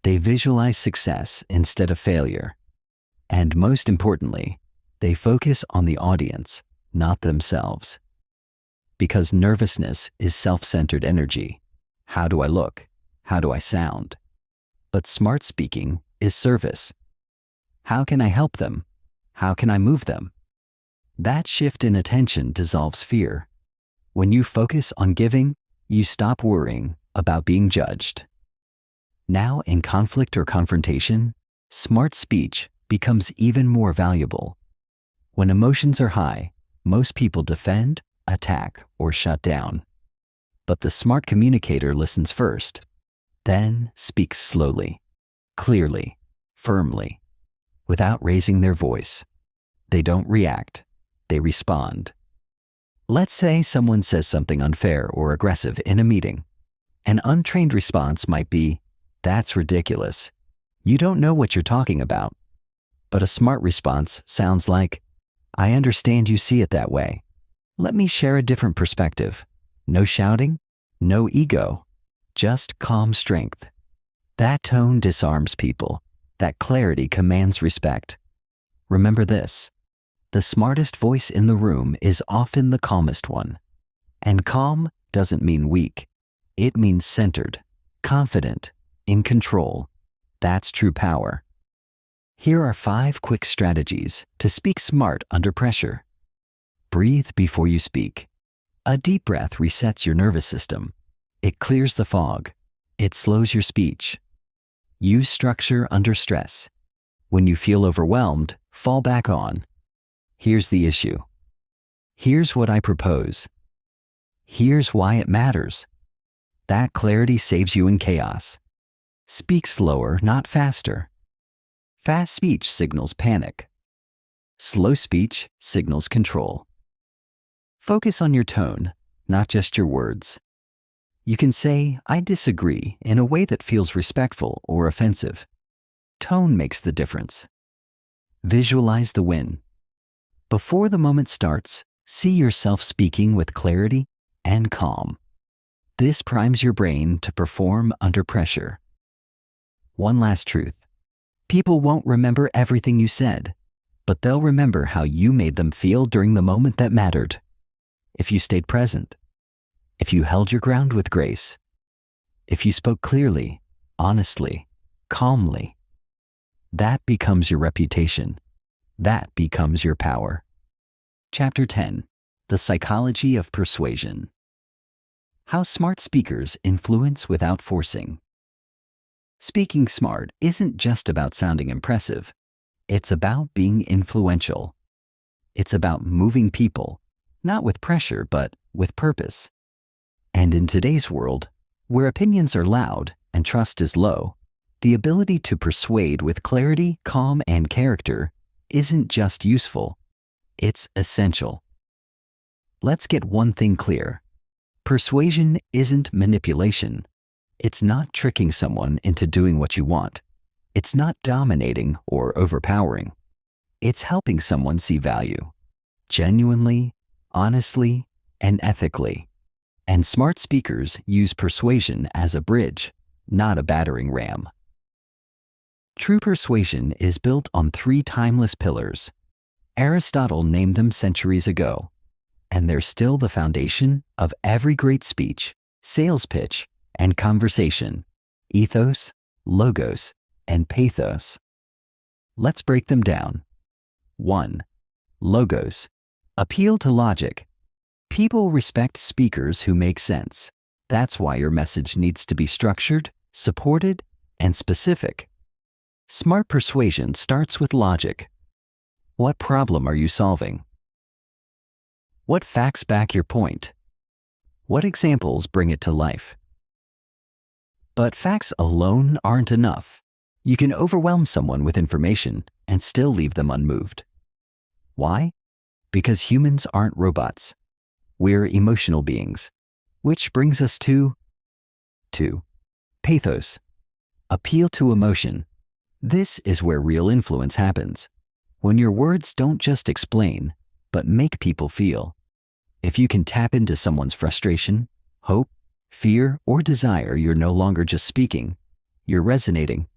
B: They visualize success instead of failure. And most importantly, they focus on the audience, not themselves. Because nervousness is self-centered energy. How do I look? How do I sound? But smart speaking is service. How can I help them? How can I move them? That shift in attention dissolves fear. When you focus on giving, you stop worrying about being judged. Now, in conflict or confrontation, smart speech becomes even more valuable. When emotions are high, most people defend, attack, or shut down. But the smart communicator listens first, then speaks slowly, clearly, firmly, without raising their voice. They don't react, they respond. Let's say someone says something unfair or aggressive in a meeting. An untrained response might be, "That's ridiculous. You don't know what you're talking about." But a smart response sounds like, "I understand you see it that way. Let me share a different perspective." No shouting, no ego, just calm strength. That tone disarms people. That clarity commands respect. Remember this. The smartest voice in the room is often the calmest one. And calm doesn't mean weak. It means centered, confident, in control. That's true power. Here are 5 quick strategies to speak smart under pressure. Breathe before you speak. A deep breath resets your nervous system. It clears the fog. It slows your speech. Use structure under stress. When you feel overwhelmed, fall back on. Here's the issue. Here's what I propose. Here's why it matters. That clarity saves you in chaos. Speak slower, not faster. Fast speech signals panic. Slow speech signals control. Focus on your tone, not just your words. You can say, "I disagree," in a way that feels respectful or offensive. Tone makes the difference. Visualize the win. Before the moment starts, see yourself speaking with clarity and calm. This primes your brain to perform under pressure. One last truth. People won't remember everything you said, but they'll remember how you made them feel during the moment that mattered. If you stayed present, if you held your ground with grace, if you spoke clearly, honestly, calmly, that becomes your reputation. That becomes your power.
A: Chapter 10: The Psychology of Persuasion. How smart speakers influence without forcing. Speaking smart isn't just about sounding impressive. It's about being influential. It's about moving people, not with pressure, but with purpose. And in today's world, where opinions are loud and trust is low, the ability to persuade with clarity, calm, and character isn't just useful, it's essential. Let's get one thing clear. Persuasion isn't manipulation. It's not tricking someone into doing what you want. It's not dominating or overpowering. It's helping someone see value, genuinely, honestly, and ethically. And smart speakers use persuasion as a bridge, not a battering ram. True persuasion is built on 3 timeless pillars. Aristotle named them centuries ago, and they're still the foundation of every great speech, sales pitch, and conversation: ethos, logos, and pathos. Let's break them down. 1. Logos. Appeal to logic. People respect speakers who make sense. That's why your message needs to be structured, supported, and specific. Smart persuasion starts with logic. What problem are you solving? What facts back your point? What examples bring it to life? But facts alone aren't enough. You can overwhelm someone with information and still leave them unmoved. Why? Because humans aren't robots. We're emotional beings. Which brings us to 2. Pathos. Appeal to emotion. This is where real influence happens. When your words don't just explain, but make people feel. If you can tap into someone's frustration, hope, fear, or desire, you're no longer just speaking, you're resonating.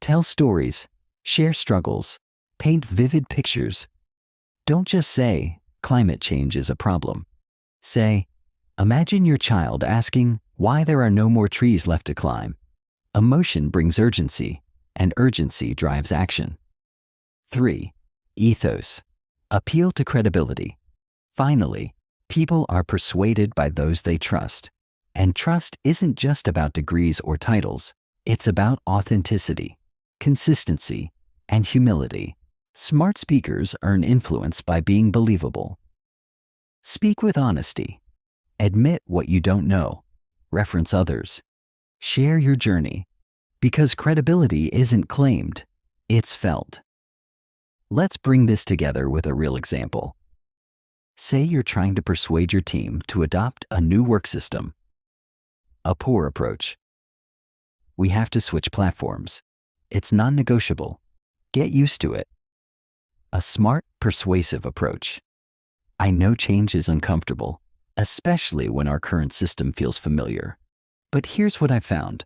A: Tell stories, share struggles, paint vivid pictures. Don't just say, climate change is a problem. Say, imagine your child asking why there are no more trees left to climb. Emotion brings urgency, and urgency drives action. 3. Ethos. Appeal to credibility. Finally, people are persuaded by those they trust. And trust isn't just about degrees or titles. It's about authenticity, consistency, and humility. Smart speakers earn influence by being believable. Speak with honesty. Admit what you don't know. Reference others. Share your journey. Because credibility isn't claimed, it's felt. Let's bring this together with a real example. Say you're trying to persuade your team to adopt a new work system. A poor approach. We have to switch platforms. It's non-negotiable. Get used to it. A smart, persuasive approach. I know change is uncomfortable, especially when our current system feels familiar. But here's what I found.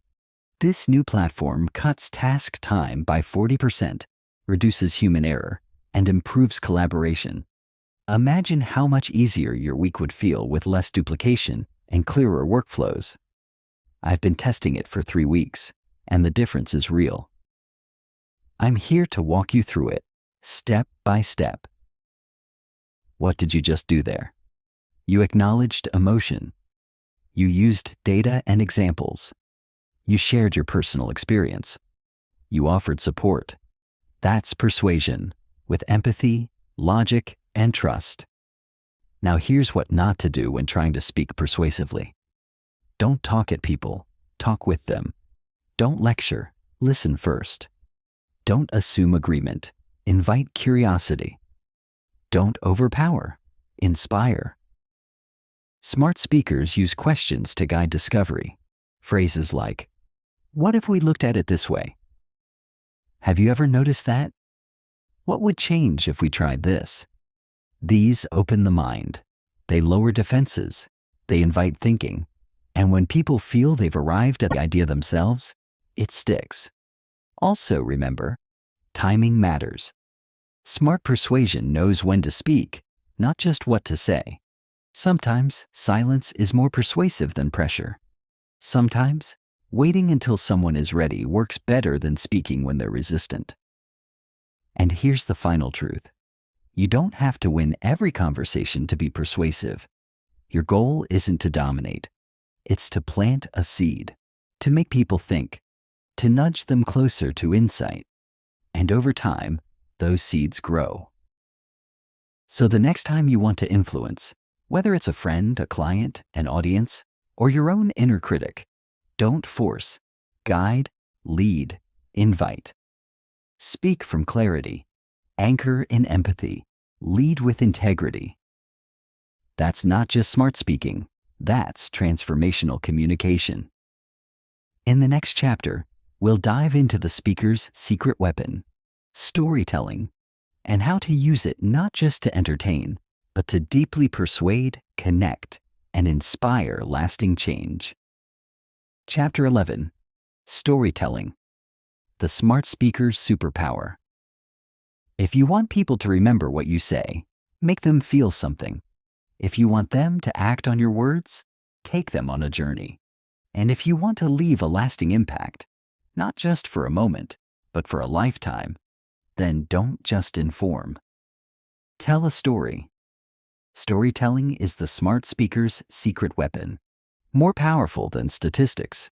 A: This new platform cuts task time by 40%, reduces human error, and improves collaboration. Imagine how much easier your week would feel with less duplication and clearer workflows. I've been testing it for 3 weeks, and the difference is real. I'm here to walk you through it, step by step. What did you just do there? You acknowledged emotion. You used data and examples. You shared your personal experience. You offered support. That's persuasion, with empathy, logic, and trust. Now here's what not to do when trying to speak persuasively. Don't talk at people, talk with them. Don't lecture, listen first. Don't assume agreement, invite curiosity. Don't overpower, inspire. Smart speakers use questions to guide discovery. Phrases like, "What if we looked at it this way? Have you ever noticed that? What would change if we tried this?" These open the mind. They lower defenses. They invite thinking. And when people feel they've arrived at the idea themselves, it sticks. Also remember, timing matters. Smart persuasion knows when to speak, not just what to say. Sometimes silence is more persuasive than pressure. Sometimes waiting until someone is ready works better than speaking when they're resistant. And here's the final truth. You don't have to win every conversation to be persuasive. Your goal isn't to dominate. It's to plant a seed, to make people think, to nudge them closer to insight. And over time, those seeds grow. So the next time you want to influence, whether it's a friend, a client, an audience, or your own inner critic, don't force, guide, lead, invite. Speak from clarity, anchor in empathy, lead with integrity. That's not just smart speaking, that's transformational communication. In the next chapter, we'll dive into the speaker's secret weapon, storytelling, and how to use it not just to entertain, but to deeply persuade, connect, and inspire lasting change. Chapter 11, Storytelling, the smart speaker's superpower. If you want people to remember what you say, make them feel something. If you want them to act on your words, take them on a journey. And if you want to leave a lasting impact, not just for a moment, but for a lifetime, then don't just inform. Tell a story. Storytelling is the smart speaker's secret weapon, more powerful than statistics,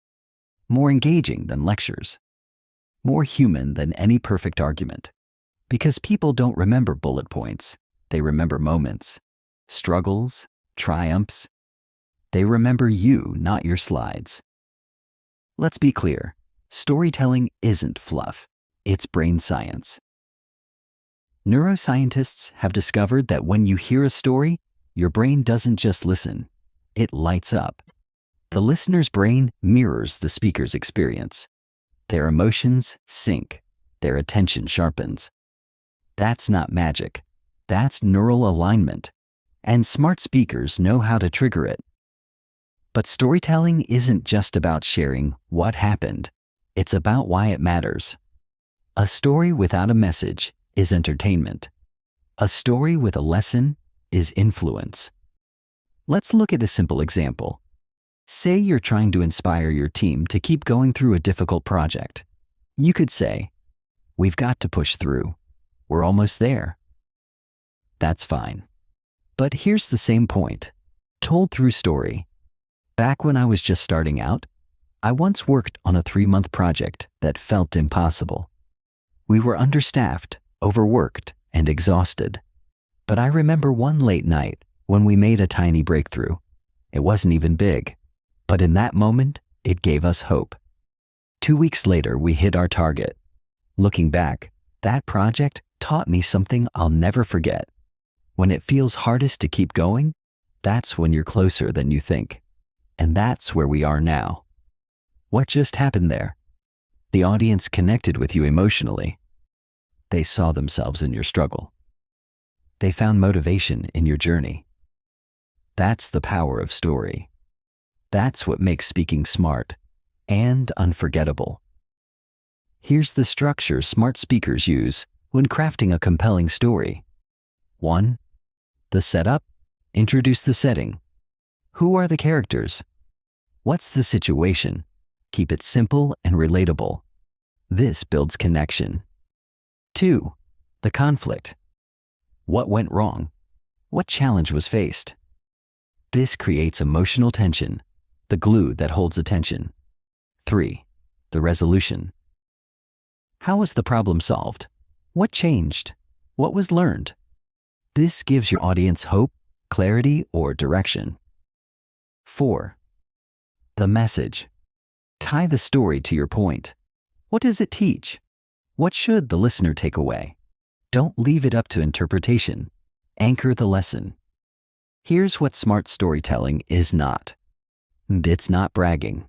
A: more engaging than lectures, more human than any perfect argument. Because people don't remember bullet points, they remember moments, struggles, triumphs. They remember you, not your slides. Let's be clear, storytelling isn't fluff, it's brain science. Neuroscientists have discovered that when you hear a story, your brain doesn't just listen, it lights up. The listener's brain mirrors the speaker's experience. Their emotions sync, their attention sharpens. That's not magic, that's neural alignment, and smart speakers know how to trigger it. But storytelling isn't just about sharing what happened, it's about why it matters. A story without a message is entertainment. A story with a lesson is influence. Let's look at a simple example. Say you're trying to inspire your team to keep going through a difficult project. You could say, "We've got to push through. We're almost there." That's fine. But here's the same point, told through story. Back when I was just starting out, I once worked on a 3-month project that felt impossible. We were understaffed, overworked, and exhausted. But I remember one late night when we made a tiny breakthrough. It wasn't even big, but in that moment, it gave us hope. 2 weeks later, we hit our target. Looking back, that project taught me something I'll never forget. When it feels hardest to keep going, that's when you're closer than you think. And that's where we are now. What just happened there? The audience connected with you emotionally. They saw themselves in your struggle. They found motivation in your journey. That's the power of story. That's what makes speaking smart and unforgettable. Here's the structure smart speakers use when crafting a compelling story. 1. The setup. Introduce the setting. Who are the characters? What's the situation? Keep it simple and relatable. This builds connection. 2. The conflict. What went wrong? What challenge was faced? This creates emotional tension, the glue that holds attention. 3. The resolution. How was the problem solved? What changed? What was learned? This gives your audience hope, clarity, or direction. 4. The message. Tie the story to your point. What does it teach? What should the listener take away? Don't leave it up to interpretation. Anchor the lesson. Here's what smart storytelling is not. It's not bragging.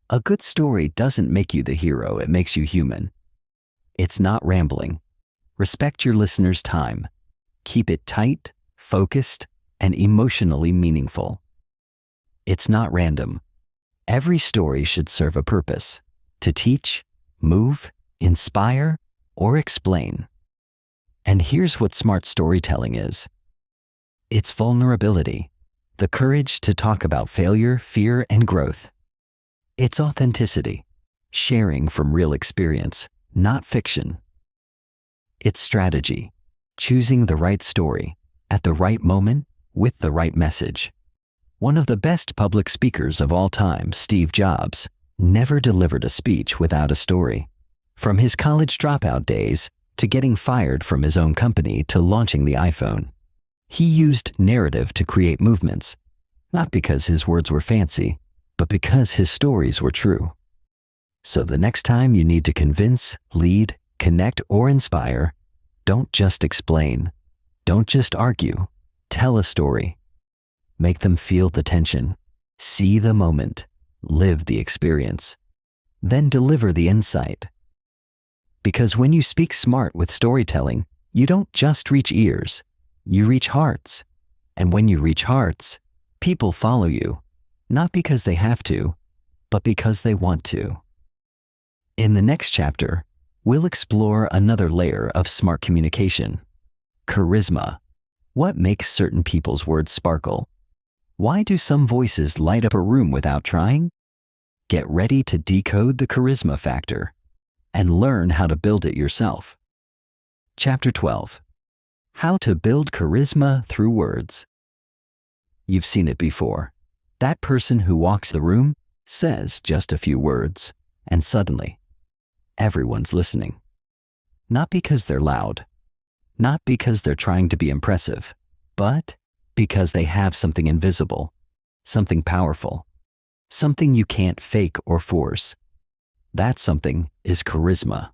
A: A good story doesn't make you the hero, it makes you human. It's not rambling. Respect your listener's time. Keep it tight, focused, and emotionally meaningful. It's not random. Every story should serve a purpose: to teach, move, inspire, or explain. And here's what smart storytelling is. It's vulnerability, the courage to talk about failure, fear, and growth. It's authenticity, sharing from real experience, not fiction. It's strategy,
B: choosing the right story at the right moment with the right message. One of the best public speakers of all time, Steve Jobs, never delivered a speech without a story. From his college dropout days to getting fired from his own company to launching the iPhone, he used narrative to create movements, not because his words were fancy, but because his stories were true. So the next time you need to convince, lead, connect, or inspire, don't just explain. Don't just argue. Tell a story. Make them feel the tension. See the moment. Live the experience. Then deliver the insight. Because when you speak smart with storytelling, you don't just reach ears. You reach hearts. And when you reach hearts, people follow you, not because they have to, but because they want to. In the next chapter, we'll explore another layer of smart communication: charisma. What makes certain people's words sparkle? Why do some voices light up a room without trying? Get ready to decode the charisma factor and learn how to build it yourself. Chapter 12. How to build charisma through words. You've seen it before. That person who walks the room, says just a few words, and suddenly, everyone's listening. Not because they're loud, not because they're trying to be impressive, but because they have something invisible, something powerful, something you can't fake or force. That something is charisma.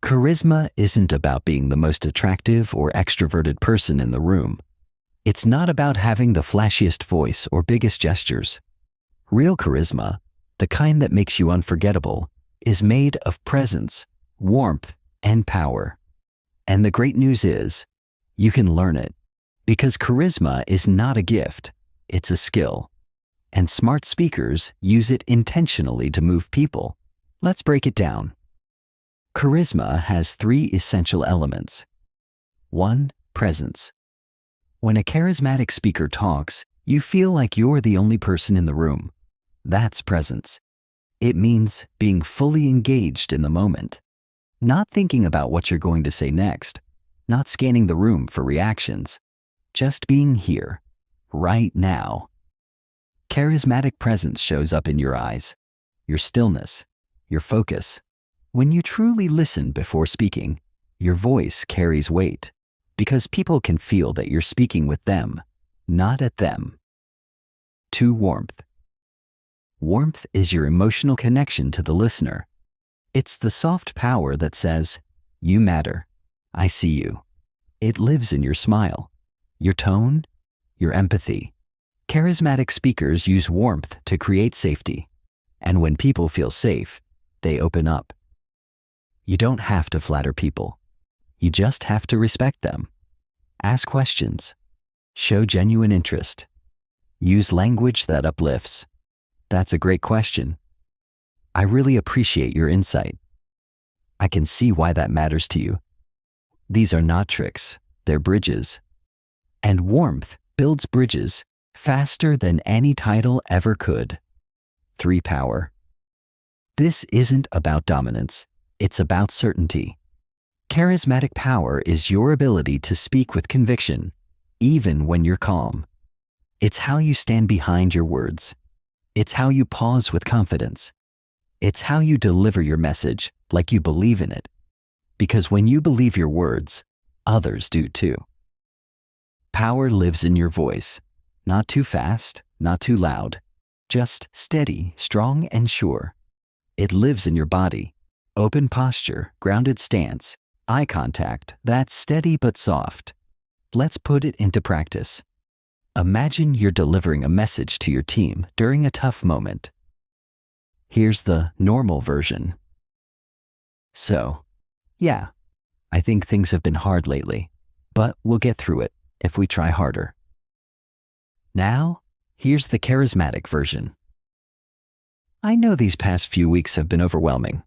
B: Charisma isn't about being the most attractive or extroverted person in the room. It's not about having the flashiest voice or biggest gestures. Real charisma, the kind that makes you unforgettable, is made of presence, warmth, and power. And the great news is, you can learn it, because charisma is not a gift, it's a skill. And smart speakers use it intentionally to move people. Let's break it down. Charisma has 3 essential elements. 1. Presence. When a charismatic speaker talks, you feel like you're the only person in the room. That's presence. It means being fully engaged in the moment, not thinking about what you're going to say next, not scanning the room for reactions, just being here, right now. Charismatic presence shows up in your eyes, your stillness, your focus. When you truly listen before speaking, your voice carries weight, because people can feel that you're speaking with them, not at them. 2. Warmth. Warmth is your emotional connection to the listener. It's the soft power that says, "You matter. I see you." It lives in your smile, your tone, your empathy. Charismatic speakers use warmth to create safety. And when people feel safe, they open up. You don't have to flatter people. You just have to respect them. Ask questions. Show genuine interest. Use language that uplifts. That's a great question. I really appreciate your insight. I can see why that matters to you. These are not tricks, they're bridges. And warmth builds bridges faster than any title ever could. 3. Power. This isn't about dominance, it's about certainty. Charismatic power is your ability to speak with conviction, even when you're calm. It's how you stand behind your words. It's how you pause with confidence. It's how you deliver your message like you believe in it. Because when you believe your words, others do too. Power lives in your voice. Not too fast, not too loud. Just steady, strong, and sure. It lives in your body. Open posture, grounded stance, eye contact, that's steady but soft. Let's put it into practice. Imagine you're delivering a message to your team during a tough moment. Here's the normal version. So, yeah, I think things have been hard lately, but we'll get through it if we try harder. Now, here's the charismatic version. I know these past few weeks have been overwhelming.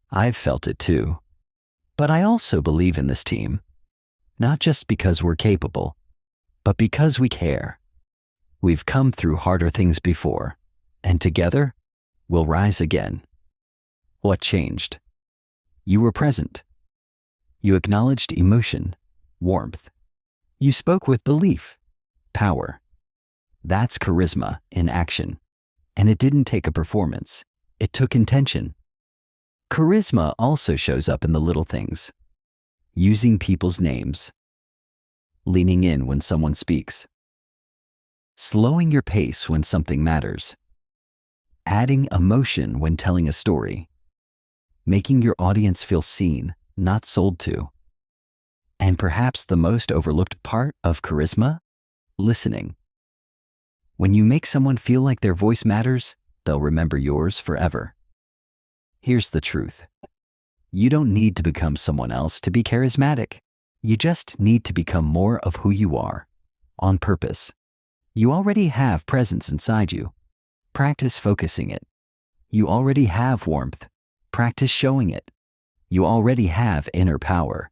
B: I've felt it too. But I also believe in this team, not just because we're capable, but because we care. We've come through harder things before, and together, we'll rise again. What changed? You were present. You acknowledged emotion, warmth. You spoke with belief, power. That's charisma in action. And it didn't take a performance. It took intention. Charisma also shows up in the little things. Using people's names. Leaning in when someone speaks. Slowing your pace when something matters. Adding emotion when telling a story. Making your audience feel seen, not sold to. And perhaps the most overlooked part of charisma? Listening. When you make someone feel like their voice matters, they'll remember yours forever. Here's the truth. You don't need to become someone else to be charismatic. You just need to become more of who you are, on purpose. You already have presence inside you. Practice focusing it. You already have warmth. Practice showing it. You already have inner power.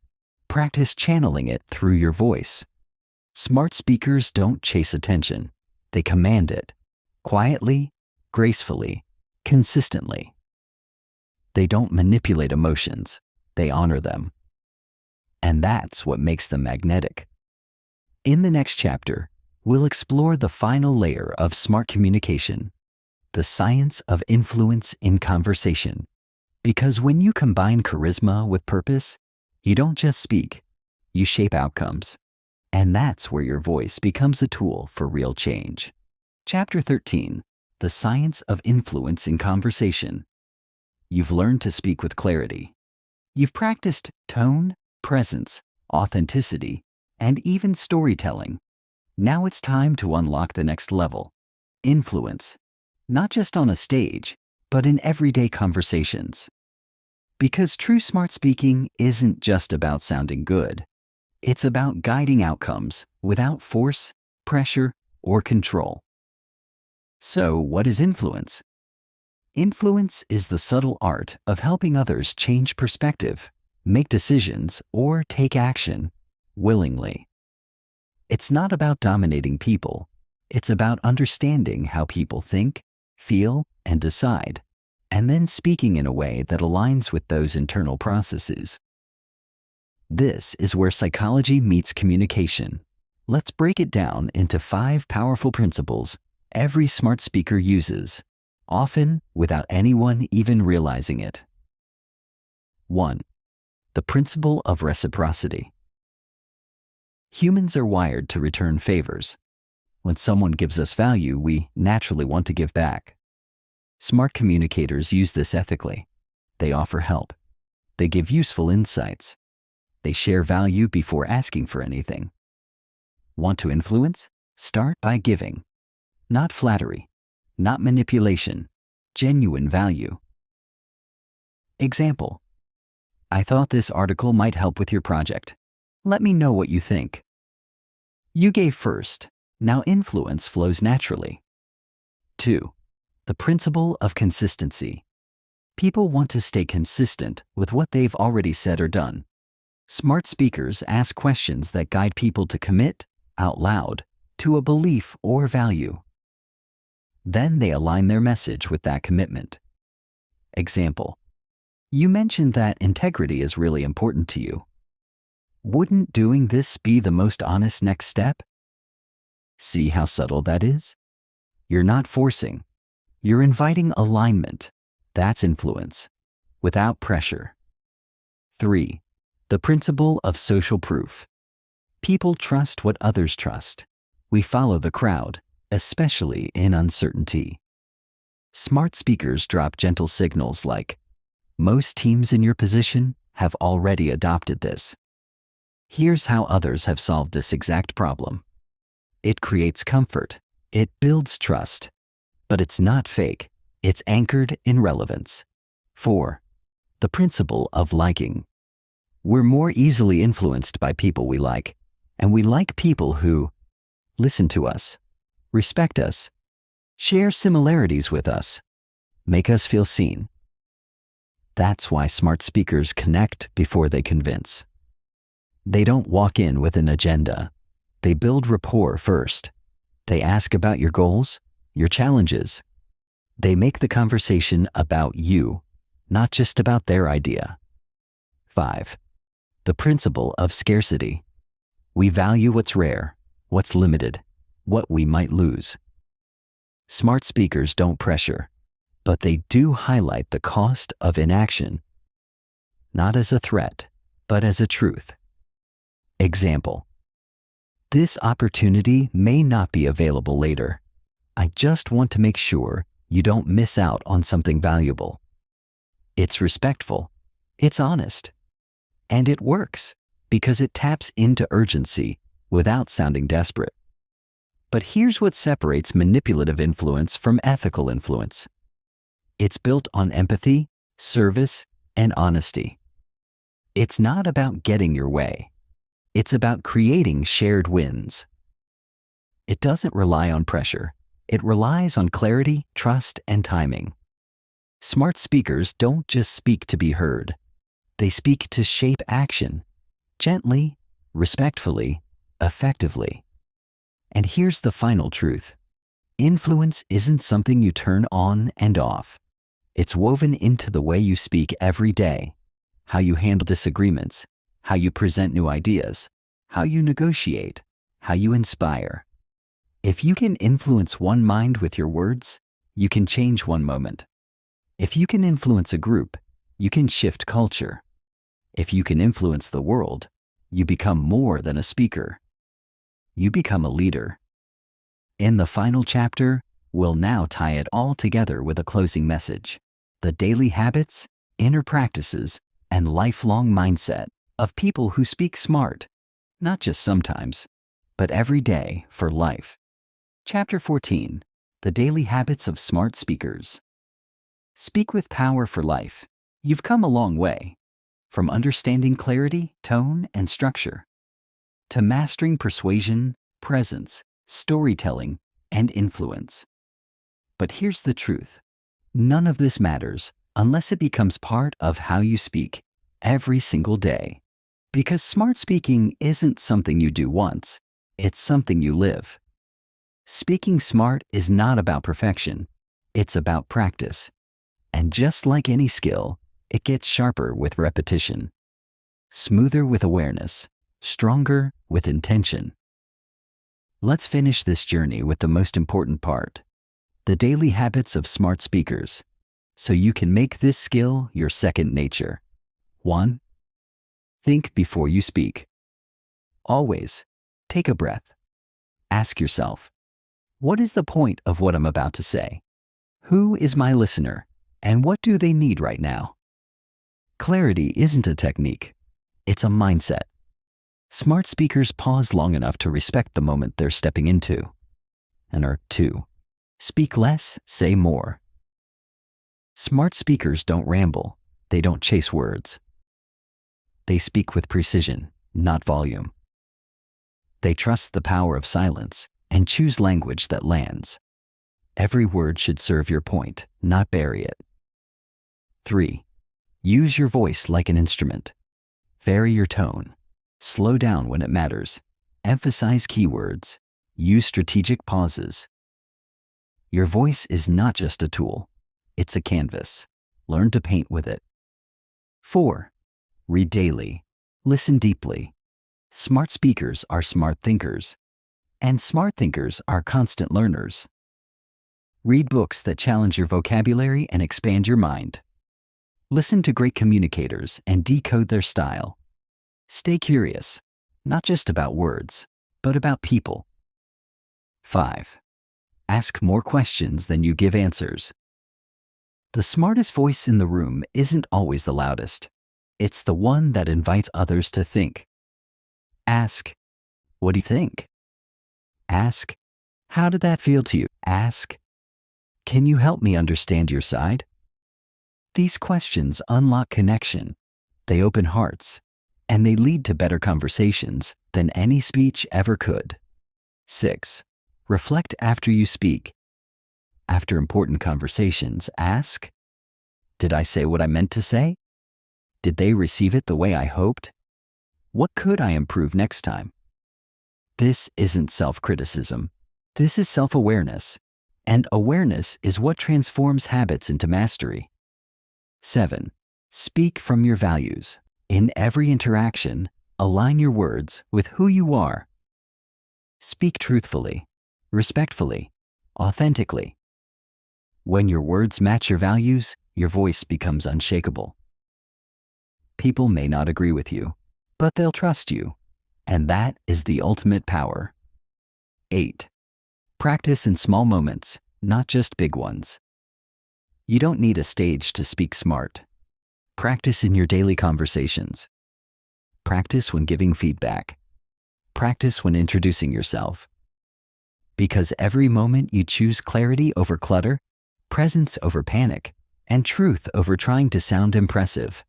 B: Practice channeling it through your voice. Smart speakers don't chase attention. They command it. Quietly, gracefully, consistently. They don't manipulate emotions. They honor them. And that's what makes them magnetic. In the next chapter, we'll explore the final layer of smart communication, the science of influence in conversation. Because when you combine charisma with purpose, you don't just speak, you shape outcomes. And that's where your voice becomes a tool for real change. Chapter 13, the science of influence in conversation. You've learned to speak with clarity. You've practiced tone, presence, authenticity, and even storytelling. Now it's time to unlock the next level. Influence. Not just on a stage, but in everyday conversations. Because true smart speaking isn't just about sounding good. It's about guiding outcomes without force, pressure, or control. So, what is influence? Influence is the subtle art of helping others change perspective, make decisions, or take action willingly. It's not about dominating people. It's about understanding how people think, feel, and decide, and then speaking in a way that aligns with those internal processes. This is where psychology meets communication. Let's break it down into 5 powerful principles every smart speaker uses, often without anyone even realizing it. 1. The principle of reciprocity. Humans are wired to return favors. When someone gives us value, we naturally want to give back. Smart communicators use this ethically. They offer help. They give useful insights. They share value before asking for anything. Want to influence? Start by giving. Not flattery, not manipulation, genuine value. Example: I thought this article might help with your project. Let me know what you think. You gave first. Now influence flows naturally. 2. The principle of consistency. People want to stay consistent with what they've already said or done. Smart speakers ask questions that guide people to commit, out loud, to a belief or value. Then they align their message with that commitment. Example: you mentioned that integrity is really important to you. Wouldn't doing this be the most honest next step? See how subtle that is? You're not forcing. You're inviting alignment. That's influence, without pressure. 3. The principle of social proof. People trust what others trust. We follow the crowd, especially in uncertainty. Smart speakers drop gentle signals like, most teams in your position have already adopted this. Here's how others have solved this exact problem. It creates comfort. It builds trust. But it's not fake. It's anchored in relevance. 4. The principle of liking. We're more easily influenced by people we like, and we like people who listen to us, respect us, share similarities with us, make us feel seen. That's why smart speakers connect before they convince. They don't walk in with an agenda. They build rapport first. They ask about your goals, your challenges. They make the conversation about you, not just about their idea. 5. The principle of scarcity. We value what's rare, what's limited, what we might lose. Smart speakers don't pressure, but they do highlight the cost of inaction, not as a threat, but as a truth. Example: this opportunity may not be available later. I just want to make sure you don't miss out on something valuable. It's respectful, it's honest, and it works because it taps into urgency without sounding desperate. But here's what separates manipulative influence from ethical influence. It's built on empathy, service, and honesty. It's not about getting your way. It's about creating shared wins. It doesn't rely on pressure. It relies on clarity, trust, and timing. Smart speakers don't just speak to be heard. They speak to shape action, gently, respectfully, effectively. And here's the final truth. Influence isn't something you turn on and off. It's woven into the way you speak every day, how you handle disagreements, how you present new ideas, how you negotiate, how you inspire. If you can influence one mind with your words, you can change one moment. If you can influence a group, you can shift culture. If you can influence the world, you become more than a speaker. You become a leader. In the final chapter, we'll now tie it all together with a closing message: the daily habits, inner practices, and lifelong mindset of people who speak smart, not just sometimes, but every day for life. Chapter 14: The Daily Habits of Smart Speakers. Speak with power for life. You've come a long way, from understanding clarity, tone, and structure, to mastering persuasion, presence, storytelling, and influence. But here's the truth. None of this matters unless it becomes part of how you speak every single day. Because smart speaking isn't something you do once, it's something you live. Speaking smart is not about perfection, it's about practice. And just like any skill, it gets sharper with repetition, smoother with awareness, stronger with intention. Let's finish this journey with the most important part: the daily habits of smart speakers, so you can make this skill your second nature. 1. Think before you speak. Always take a breath. Ask yourself, what is the point of what I'm about to say? Who is my listener, and what do they need right now? Clarity isn't a technique, it's a mindset. Smart speakers pause long enough to respect the moment they're stepping into. And 2. Speak less, say more. Smart speakers don't ramble, they don't chase words. They speak with precision, not volume. They trust the power of silence and choose language that lands. Every word should serve your point, not bury it. 3. Use your voice like an instrument. Vary your tone. Slow down when it matters. Emphasize keywords. Use strategic pauses. Your voice is not just a tool. It's a canvas. Learn to paint with it. 4. Read daily. Listen deeply. Smart speakers are smart thinkers. And smart thinkers are constant learners. Read books that challenge your vocabulary and expand your mind. Listen to great communicators and decode their style. Stay curious, not just about words, but about people. 5. Ask more questions than you give answers. The smartest voice in the room isn't always the loudest. It's the one that invites others to think. Ask, what do you think? Ask, how did that feel to you? Ask, can you help me understand your side? These questions unlock connection. They open hearts, and they lead to better conversations than any speech ever could. 6. Reflect after you speak. After important conversations, ask, did I say what I meant to say? Did they receive it the way I hoped? What could I improve next time? This isn't self-criticism. This is self-awareness. And awareness is what transforms habits into mastery. 7. Speak from your values. In every interaction, Align your words with who you are. Speak truthfully, respectfully, authentically. When your words match your values, your voice becomes unshakable. People may not agree with you, but they'll trust you, and that is the ultimate power. 8. Practice in small moments, not just big ones. You don't need a stage to speak smart. Practice in your daily conversations. Practice when giving feedback. Practice when introducing yourself. Because every moment you choose clarity over clutter, presence over panic, and truth over trying to sound impressive,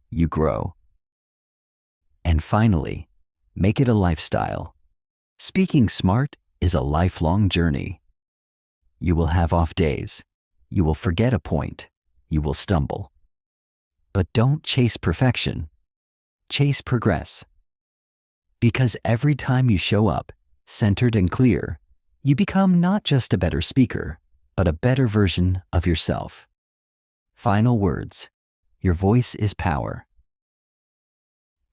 B: you grow. And finally, make it a lifestyle. Speaking smart is a lifelong journey. You will have off days. You will forget a point. You will stumble. But don't chase perfection. Chase progress. Because every time you show up, centered and clear, you become not just a better speaker, but a better version of yourself. Final words. Your voice is power.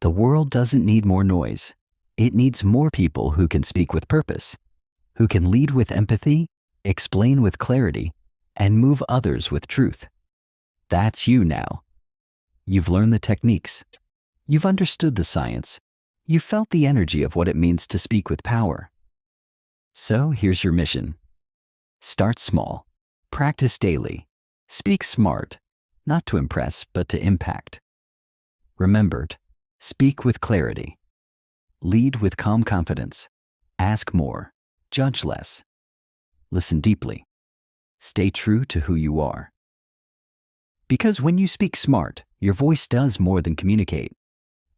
B: The world doesn't need more noise. It needs more people who can speak with purpose, who can lead with empathy, explain with clarity, and move others with truth. That's you now. You've learned the techniques. You've understood the science. You've felt the energy of what it means to speak with power. So here's your mission. Start small. Practice daily. Speak smart, not to impress, but to impact. Remember, speak with clarity. Lead with calm confidence. Ask more. Judge less. Listen deeply. Stay true to who you are. Because when you speak smart, your voice does more than communicate.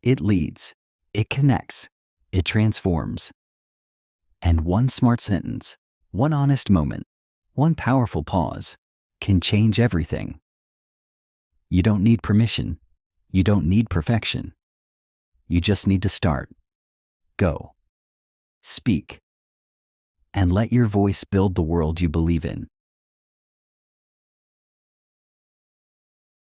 B: It leads. It connects. It transforms. And one smart sentence, one honest moment, one powerful pause can change everything. You don't need permission. You don't need perfection. You just need to start. Go. Speak. And let your voice build the world you believe in.